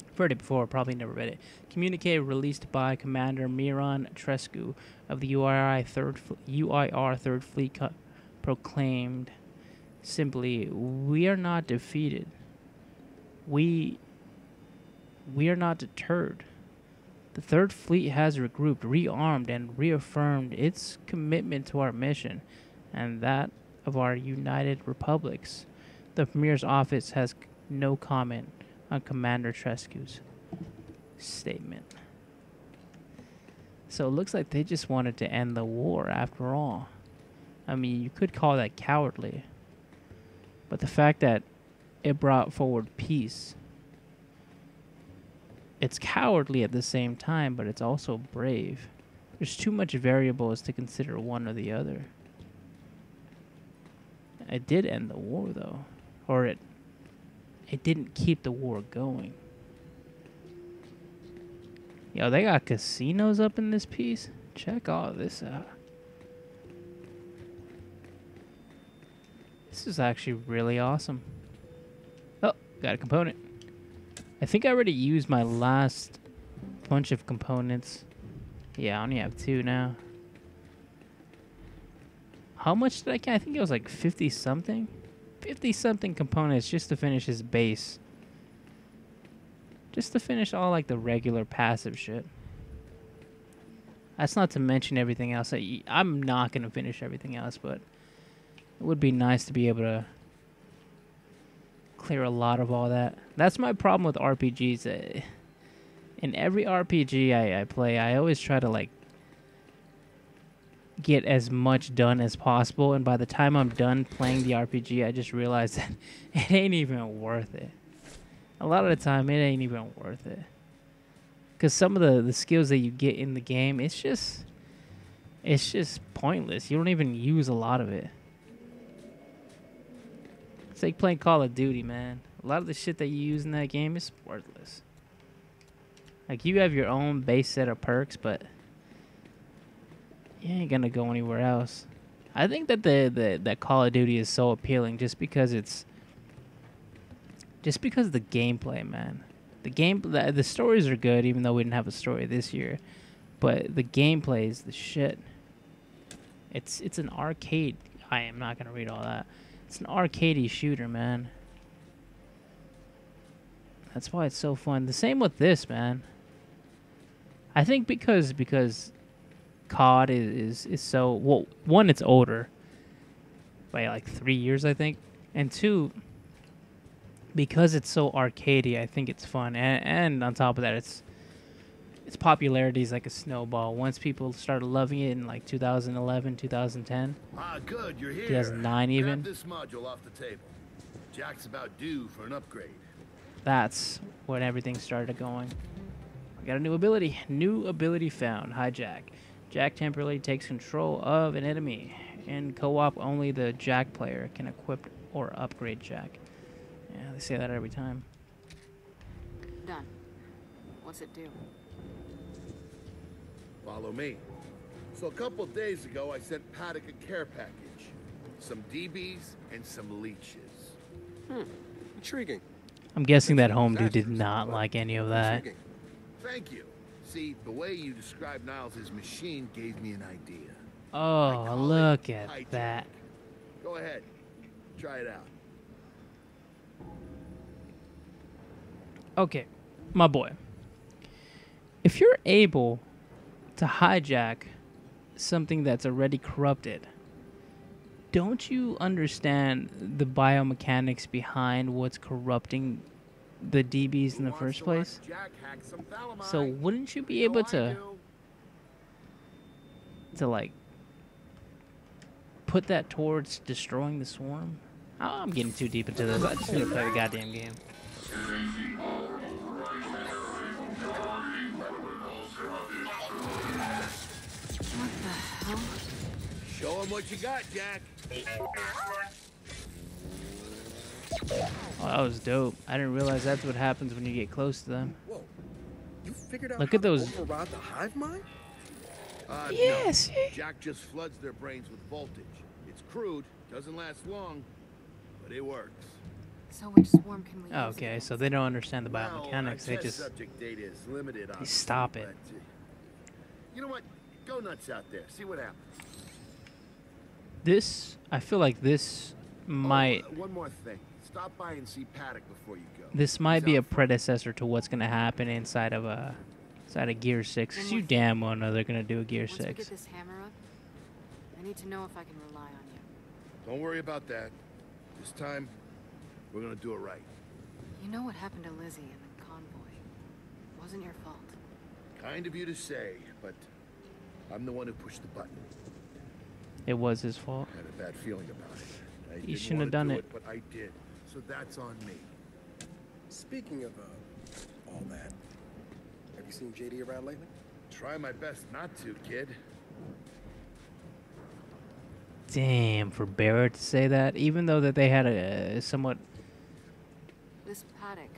I've heard it before, probably never read it. Communique released by Commander Miran Trescu of the UIR 3rd Fleet proclaimed simply, "We are not defeated. We are not deterred. The 3rd Fleet has regrouped, rearmed, and reaffirmed its commitment to our mission and that of our united republics." The Premier's office has no comment on Commander Trescu's statement. So it looks like they just wanted to end the war after all. I mean, you could call that cowardly, but the fact that it brought forward peace, it's cowardly at the same time, but it's also brave. There's too much variables to consider one or the other. It did end the war, though. Or it didn't keep the war going. Yo, they got casinos up in this piece? Check all this out. This is actually really awesome. Oh, got a component. I think I already used my last Bunch of components. Yeah, I only have 2 now. How much did I get? I think it was like 50 something. 50 something components just to finish his base. Just to finish all like the regular passive shit. That's not to mention everything else. I'm not going to finish everything else, but it would be nice to be able to clear a lot of all that. That's my problem with RPGs. In every RPG I play, I always try to like get as much done as possible, and by the time I'm done playing the RPG, I just realize that it ain't even worth it. A lot of the time, it ain't even worth it. Because some of the skills that you get in the game, it's just pointless. You don't even use a lot of it. It's like playing Call of Duty, man. A lot of the shit that you use in that game is worthless. Like, you have your own base set of perks, but you ain't gonna go anywhere else. I think that that Call of Duty is so appealing just because of the gameplay, man. The stories are good, even though we didn't have a story this year. But the gameplay is the shit. It's an arcade. I am not gonna read all that. It's an arcadey shooter, man. That's why it's so fun. The same with this, man. I think because COD is so, well, one, it's older by like 3 years, I think, and 2, because it's so arcadey, I think it's fun, and on top of that, its popularity is like a snowball. Once people started loving it in like 2011, 2010, good, you're here. 2009 even. Grab this module off the table. Jack's about due for an upgrade. That's when everything started going. I got a new ability. New ability found. Hijack. Jack temporarily takes control of an enemy. In co-op, only the Jack player can equip or upgrade Jack. Yeah, they say that every time. Done. What's it do? Follow me. So a couple days ago, I sent Paddock a care package. Some DBs and some leeches. Intriguing. I'm guessing that home dude did not like any of that. Intriguing. Thank you. See, the way you described Niles' machine gave me an idea. Oh, look at that. Go ahead. Try it out. Okay, my boy. If you're able to hijack something that's already corrupted, don't you understand the biomechanics behind what's corrupting the DBs in the first place? So wouldn't you be able to like put that towards destroying the swarm? Oh, I'm getting too deep into this. I just need to play the goddamn game. What the hell? Show him what you got, Jack. Oh, that was dope. I didn't realize that's what happens when you get close to them. Whoa. You figured out Look how at those. to override the hive mind? Yes. No. Jack just floods their brains with voltage. It's crude, doesn't last long, but it works. So which swarm can we use? Okay, so they don't understand the biomechanics. They just subject data is limited, they stop it. But, you know what? Go nuts out there. See what happens. This, I feel like this might. One more thing. Stop by and see Paddock before you go. This might be a predecessor to what's gonna happen inside of Gear 6. 'Cause you damn well know they're gonna do a Gear 6. Once we get this hammer up, I need to know if I can rely on you. Don't worry about that. This time, we're gonna do it right. You know what happened to Lizzie and the convoy. It wasn't your fault. Kind of you to say, but I'm the one who pushed the button. It was his fault. I had a bad feeling about it. I You didn't shouldn't want have to done do it. But I did. So that's on me. Speaking of all that, have you seen JD around lately? Try my best not to, kid. Damn, for Barrett to say that, even though that they had a somewhat This Paddock.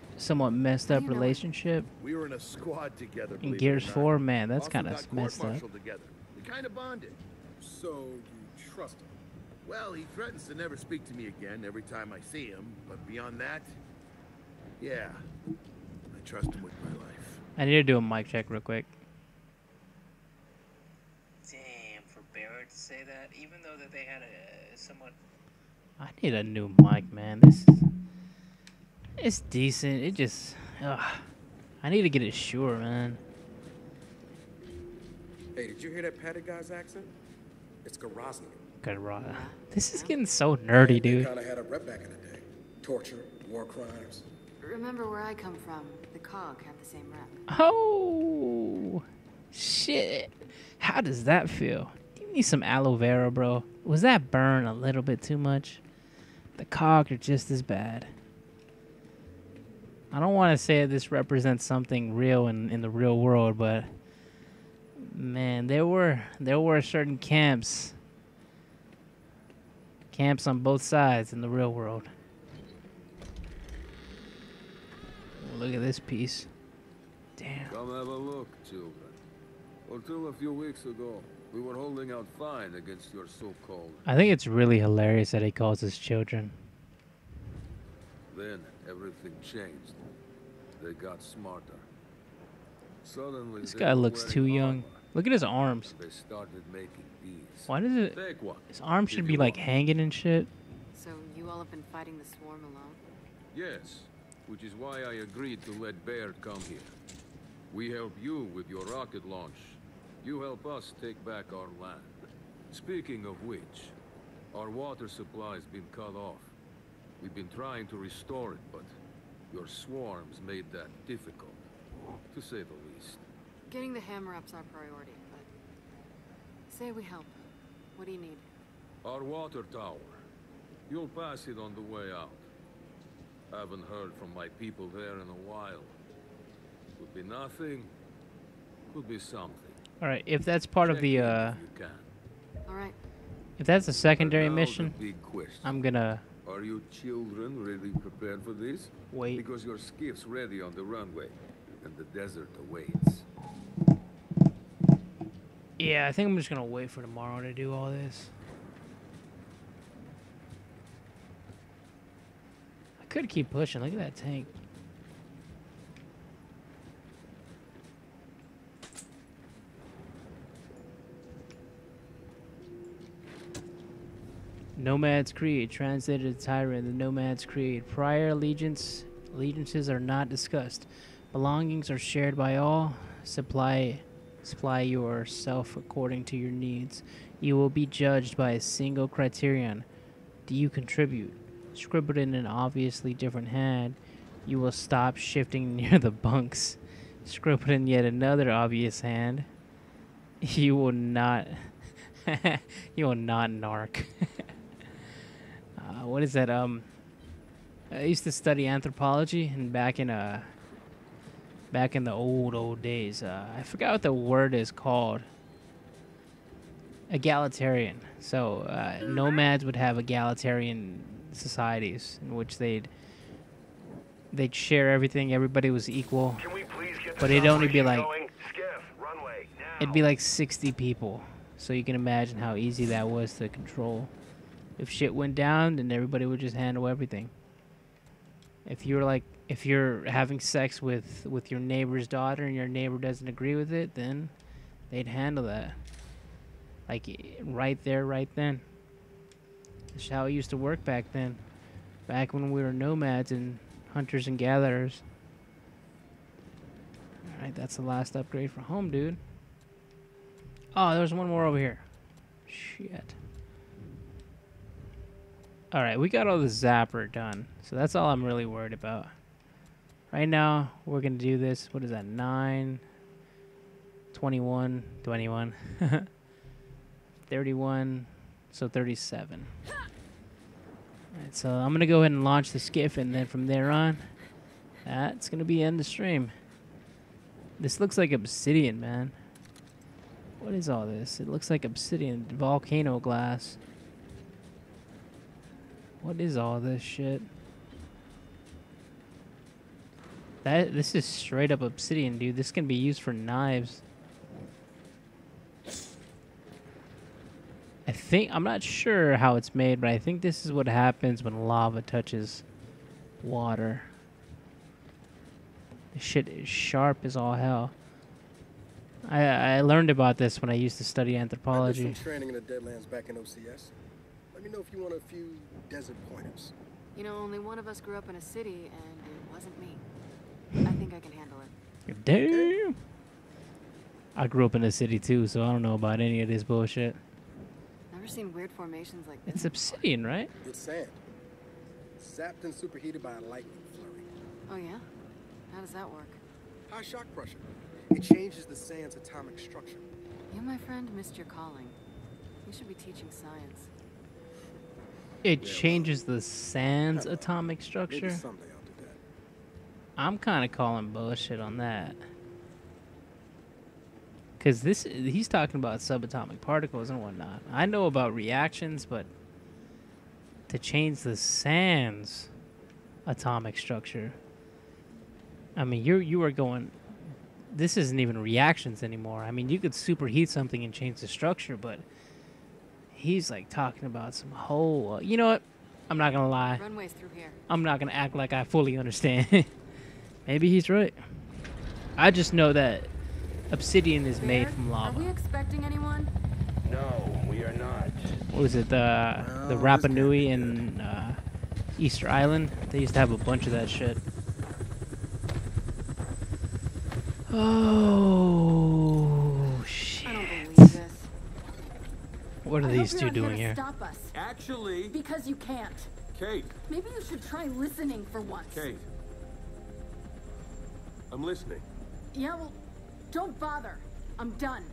messed up relationship. We were in a squad together. In believe it or Gears not. 4, man, that's Also kind got of messed up. court-martialed together. We kind of bonded. So you trust him? Well, he threatens to never speak to me again every time I see him, but beyond that, yeah, I trust him with my life. I need to do a mic check real quick. Damn, for Barrett to say that, even though that they had a somewhat... I need a new mic, man. This is... It's decent. It just... Ugh. I need to get it Shure, man. Hey, did you hear that Paddock guy's accent? It's Garosnian. This is getting so nerdy, They dude. kind of had a rep back in the day. Torture, war crimes. Remember where I come from? The COG had the same rep. Oh, shit. How does that feel? You need some aloe vera, bro. Was that burn a little bit too much? The COG are just as bad. I don't want to say this represents something real in the real world, but man, there were certain camps on both sides in the real world. Look at this piece. Damn. Come have a look, children. Until a few weeks ago, we were holding out fine against your so-called... I think it's really hilarious that he calls us children. Then everything changed. They got smarter. Suddenly, This they guy were looks wearing too young. armor. Look at his arms. They started making these. Why does it... Take one. His arms should If be you like want. hanging and shit. So you all have been fighting the swarm alone? Yes, which is why I agreed to let Baird come here. We help you with your rocket launch. You help us take back our land. Speaking of which, our water supply's been cut off. We've been trying to restore it, but your swarms made that difficult, to say the least. Getting the hammer-up's our priority, but... Say we help. What do you need? Our water tower. You'll pass it on the way out. Haven't heard from my people there in a while. Could be nothing. Could be something. All right, if that's part of Check the in if you can. All right. if that's a secondary And now the mission, big question. I'm gonna Are you children really prepared for this? wait. Because your skiff's ready on the runway, and the desert awaits. Yeah, I think I'm just gonna wait for tomorrow to do all this. I could keep pushing. Look at that tank. Nomad's Creed, translated to Tyrant, the Nomad's Creed. Prior allegiances are not discussed. Belongings are shared by all. Supply yourself according to your needs. You will be judged by a single criterion. Do you contribute? Scribbled in an obviously different hand, you will stop shifting near the bunks. Scribbled in yet another obvious hand, you will not. You will not narc. What is that? I used to study anthropology, and back in the old days, I forgot what the word is called. Egalitarian. So nomads would have egalitarian societies in which they'd share everything. Everybody was equal. Can we please get But this it'd only be operation like going? Skiff, runway, now. it'd be like 60 people. So you can imagine how easy that was to control. If shit went down, then everybody would just handle everything. If you're having sex with your neighbor's daughter and your neighbor doesn't agree with it, then they'd handle that. Like right there, right then. That's how it used to work back then. Back when we were nomads and hunters and gatherers. Alright, that's the last upgrade for home, dude. Oh, there's one more over here. Shit. Alright, we got all the zapper done. So that's all I'm really worried about. Right now, we're going to do this. What is that? 9, 21, 31, so 37. Alright, so I'm going to go ahead and launch the skiff, and then from there on, that's going to be end of stream. This looks like obsidian, man. What is all this? It looks like obsidian, volcano glass. What is all this shit? This is straight up obsidian, dude. This can be used for knives. I'm not sure how it's made, but I think this is what happens when lava touches water. This shit is sharp as all hell. I learned about this when I used to study I did anthropology. some training in the Deadlands back in OCS. Let me know if you want a few desert pointers. You know, only one of us grew up in a city, and it wasn't me. I think I can handle it. Damn. I grew up in a city too, so I don't know about any of this bullshit. Never seen weird formations like this. It's obsidian, right? It's sand. Zapped and superheated by a lightning flurry. Oh yeah? How does that work? High shock pressure. It changes the sand's atomic structure. You, my friend, missed your calling. You should be teaching science. It changes the sand's atomic Maybe structure. someday I'll do that. I'm kind of calling bullshit on that. Because he's talking about subatomic particles and whatnot. I know about reactions, but to change the sand's atomic structure, I mean, you are going. This isn't even reactions anymore. I mean, you could superheat something and change the structure, but he's like talking about some whole. You know what? I'm not gonna lie. Runway's through here. I'm not gonna act like I fully understand. Maybe he's right. I just know that obsidian is made from lava. Are we expecting anyone? No, we are not. What was it? The Rapa Nui and Easter Island? They used to have a bunch of that shit. Oh shit! I don't believe this. What are these two doing here? Stop us. Actually, Because you can't. Kate, Maybe you should try listening for once. Kate. I'm listening. Yeah, well, don't bother. I'm done.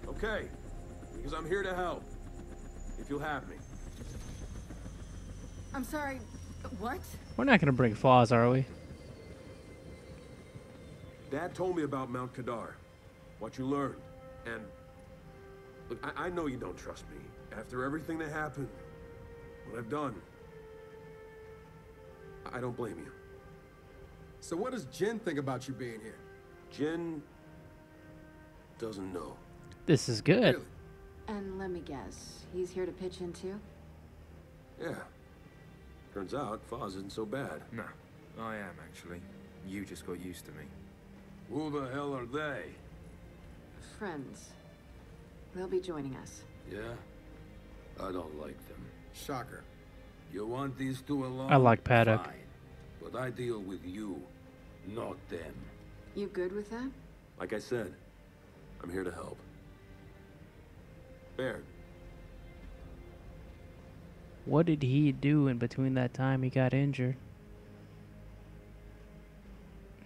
Okay, because I'm here to help. If you'll have me. I'm sorry. What? We're not gonna bring Foz, are we? Dad told me about Mount Kedar, what you learned, and look, I know you don't trust me. After everything that happened, what I've done, I don't blame you. So what does Jin think about you being here? Jin doesn't know. This is good. Really? And let me guess, he's here to pitch in too? Yeah. Turns out Foz isn't so bad. No, I am actually. You just got used to me. Who the hell are they? Friends. They'll be joining us. Yeah? I don't like them. Shocker. You want these two alone? I like Paddock. Fine. But I deal with you, not them. You good with that? Like I said, I'm here to help. Baird. What did he do in between that time he got injured?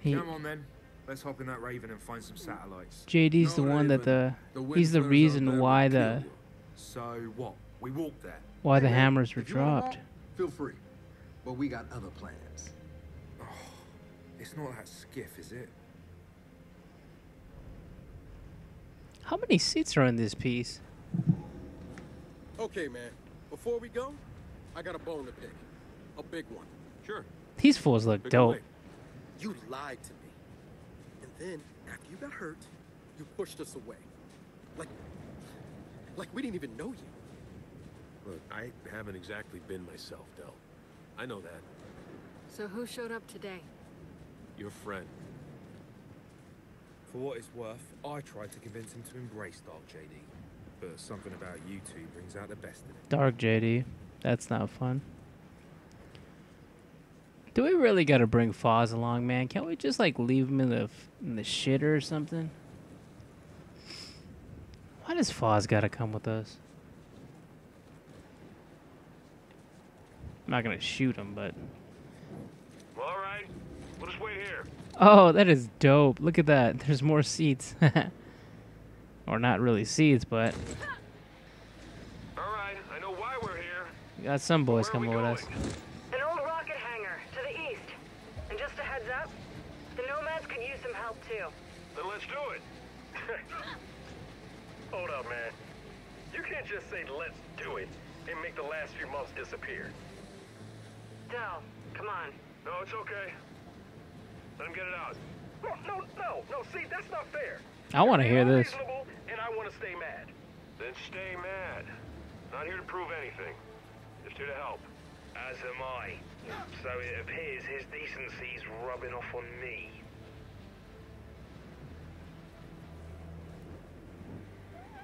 Come on then. Let's hop in that Raven and find some satellites. JD's the one that he's the reason why the So what? We walked there. why the Hey, man, hammers were if you wanna dropped. walk, feel free. But we got other plans. Oh, it's not that skiff, is it? How many seats are in this piece? Okay, man. Before we go, I got a bone to pick. A big one. Sure. These fools look Pick dope. away. You lied to me. And then, after you got hurt, you pushed us away. Like we didn't even know you. Look, I haven't exactly been myself, Del. I know that. So who showed up today? Your friend. For what it's worth, I tried to convince him to embrace Dark JD. But something about you two brings out the best in him. Dark JD. That's not fun. Do we really gotta bring Foz along, man? Can't we just like leave him in the shitter or something? Why does Foz gotta come with us? I'm not gonna shoot him, but Well, all right. We'll just wait here. oh, that is dope. Look at that. There's more seats. Or not really seats, but All right. I know why we're here. we got some boys Where are we coming with us. going? An old rocket hangar to the east. And just a heads up, the Nomads could use some help too. Then let's do it. Hold up, man. You can't just say let's do it and make the last few months disappear. Del, come on. No, it's okay. Let him get it out. No. See, that's not fair. I want to hear You're this. unreasonable, and I want to stay mad. Then stay mad. Not here to prove anything. Just here to help. As am I. So it appears his decency's rubbing off on me.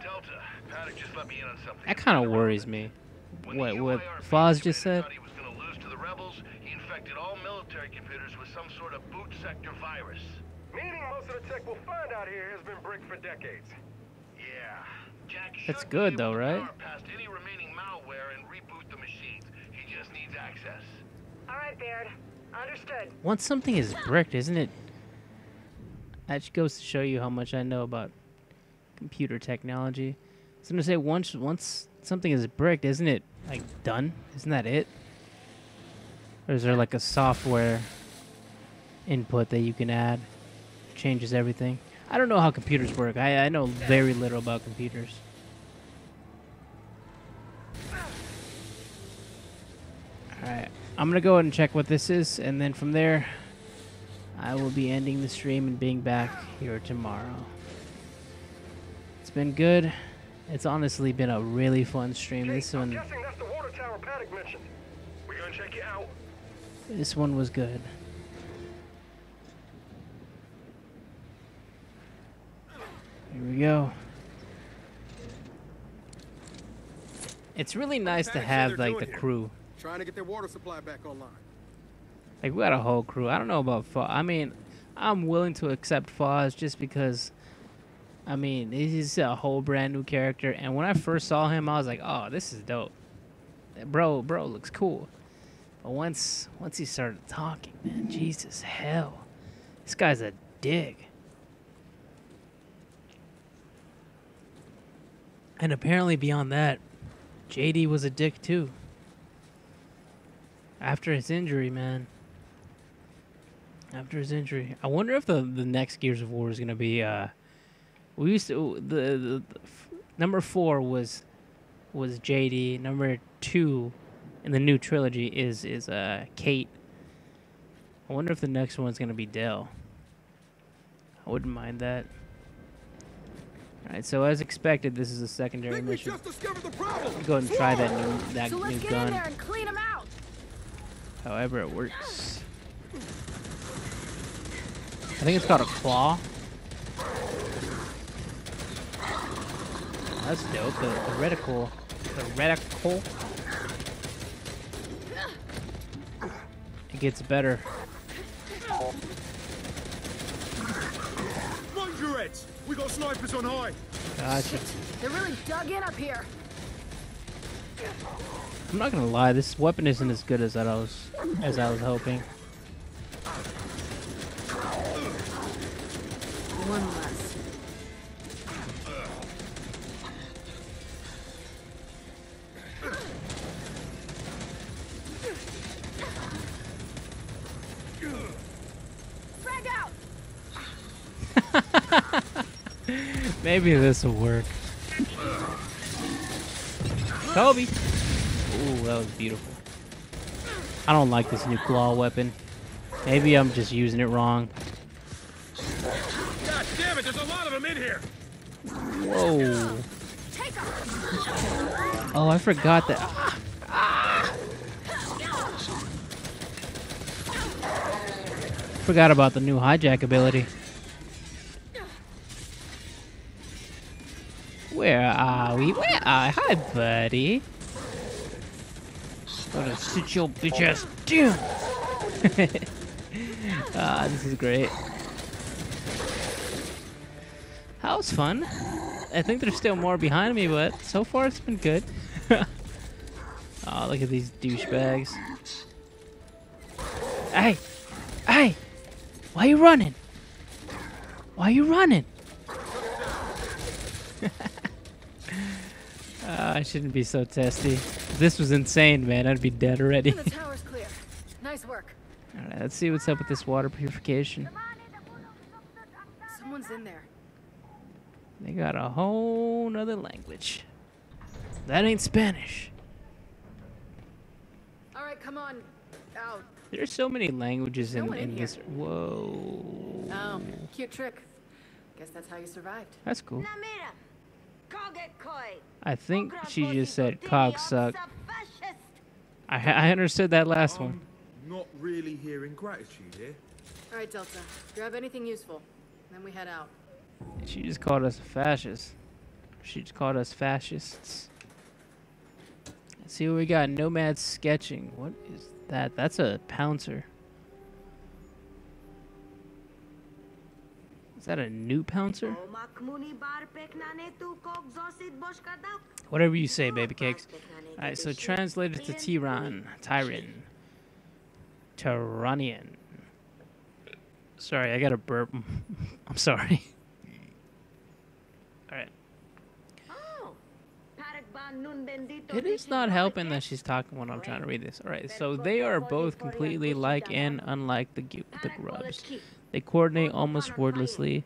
Delta, Paddock just let me in on something. That kind of worries me. What Foz just said? He was going to lose to the rebels. He infected all military computers with some sort of boot sector virus. Meaning most of the tech we'll find out here has been bricked for decades. Yeah. Jack That's should good be though, able to right? power past any remaining malware and reboot the machines. He just needs access. All right, Baird. Understood. Once something is bricked, isn't it? That just goes to show you how much I know about computer technology. I was gonna say once something is bricked, isn't it like done? Isn't that it? Or is there like a software input that you can add? Changes everything. I don't know how computers work. I know very little about computers. Alright, I'm gonna go ahead and check what this is, and then from there, I will be ending the stream and being back here tomorrow. It's been good. It's honestly been a really fun stream. This I'm one, guessing that's the water tower Paddock mentioned. We're gonna check it out. this one was good. Here we go. It's really nice to Paddock said have they're like doing the here? crew. Trying to get their water supply back online. Like, we got a whole crew. I don't know about Foz. I mean, I'm willing to accept Foz just because, I mean, he's a whole brand new character. And when I first saw him, I was like, oh, this is dope. Bro looks cool. But once he started talking, man, Jesus, hell. This guy's a dig. And apparently beyond that, JD was a dick too. After his injury, man. After his injury, I wonder if the next Gears of War is gonna be. We used to the number 4 was JD. Number 2 in the new trilogy is Kate. I wonder if the next one's gonna be Dell. I wouldn't mind that. All right, so as expected, this is a secondary mission. Just discovered the problem. Go ahead and try that So let's new get gun. in there and clean them out. However it works. I think it's called a claw. That's dope. The reticle. The reticle. It gets better. Run your heads! We got snipers on high! Gotcha. They're really dug in up here. I'm not gonna lie, this weapon isn't as good as I was hoping. One less. Frag out. Maybe this will work. Kobe! Ooh, that was beautiful. I don't like this new claw weapon. Maybe I'm just using it wrong. God damn it, there's a lot of them in here! Whoa. Oh, I forgot that. Forgot about the new hijack ability. Where are we? Where are? Hi, buddy. Gonna sit your bitch ass down. This is great. That was fun. I think there's still more behind me, but so far it's been good. Oh, look at these douchebags. Hey! Hey! Why are you running? Why are you running? I shouldn't be so testy. If this was insane, man, I'd be dead already. The tower's clear. Nice work. Alright, let's see what's up with this water purification. Someone's in there. They got a whole nother language. That ain't Spanish. All right, come on. Out. There's so many languages No one in in here. this. Whoa. Oh, cute trick. Guess that's how you survived. That's cool. Namira, Kogekoi. I think she just said cogs suck. I understood that last one. Not really hearing gratitude here. All right, Delta. Grab anything useful. Then we head out. She just called us a fascist. She just called us fascists. Let's see what we got. Nomad sketching. What is that? That's a pouncer. Is that a new pouncer? Whatever you say, baby cakes. Alright, so translated to Tyran. Tyranian. Sorry, I got a burp. I'm sorry. Alright. It is not helping that she's talking when I'm trying to read this. Alright, so they are both completely like and unlike the grubs. They coordinate almost wordlessly.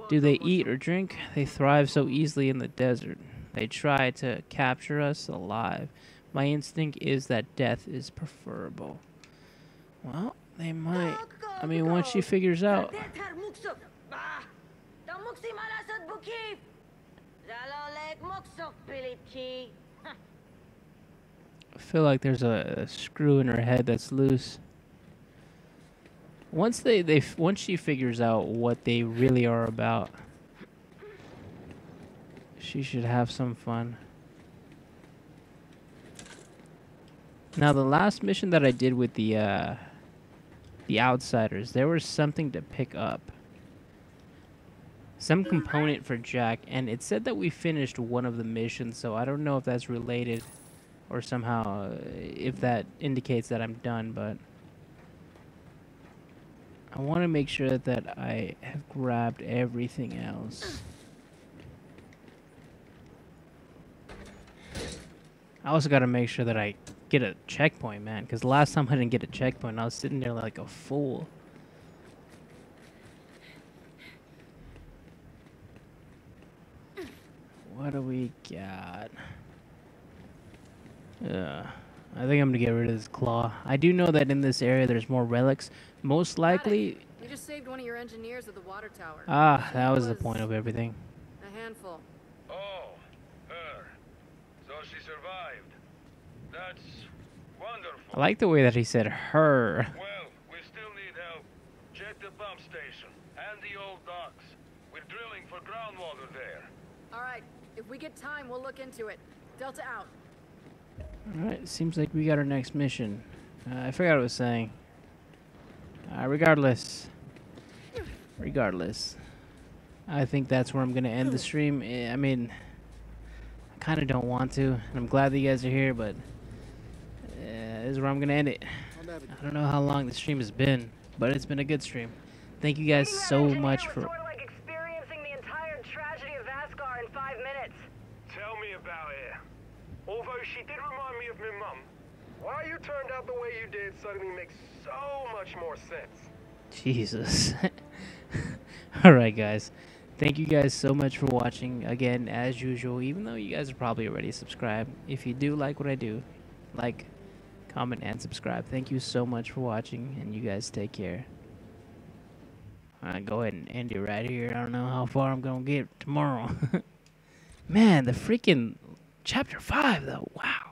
Do they eat or drink? They thrive so easily in the desert. They try to capture us alive. My instinct is that death is preferable. Well, they might. I mean, once she figures out. I feel like there's a screw in her head that's loose. Once once she figures out what they really are about, she should have some fun. Now, the last mission that I did with the Outsiders, there was something to pick up. Some component for Jack, and it said that we finished one of the missions, so I don't know if that's related or somehow if that indicates that I'm done, but I want to make sure that I have grabbed everything else. I also got to make sure that I get a checkpoint, man, because last time I didn't get a checkpoint. I was sitting there like a fool. What do we got? I think I'm gonna get rid of this claw. I do know that in this area there's more relics. Most likely. You just saved one of your engineers at the water tower. Ah, that was the point of everything. A handful. Oh, her. So she survived. That's wonderful. I like the way that he said her. Well, we still need help. Check the pump station and the old docks. We're drilling for groundwater there. All right. If we get time, we'll look into it. Delta out. Alright, seems like we got our next mission. I forgot what I was saying. Regardless, I think that's where I'm going to end the stream. I mean, I kind of don't want to, and I'm glad that you guys are here, but this is where I'm going to end it. I don't know how long the stream has been, but it's been a good stream. Thank you guys so much for... Sort of like experiencing the entire tragedy of Asgard in 5 minutes. Tell me about it. Although she did remind me of my mum, why you turned out the way you did suddenly makes so much more sense. Jesus. Alright, guys. Thank you guys so much for watching. Again, as usual, even though you guys are probably already subscribed, if you do like what I do, like, comment, and subscribe. Thank you so much for watching, and you guys take care. Alright, go ahead and end it right here. I don't know how far I'm going to get tomorrow. Man, the freaking... Chapter 5, though. Wow.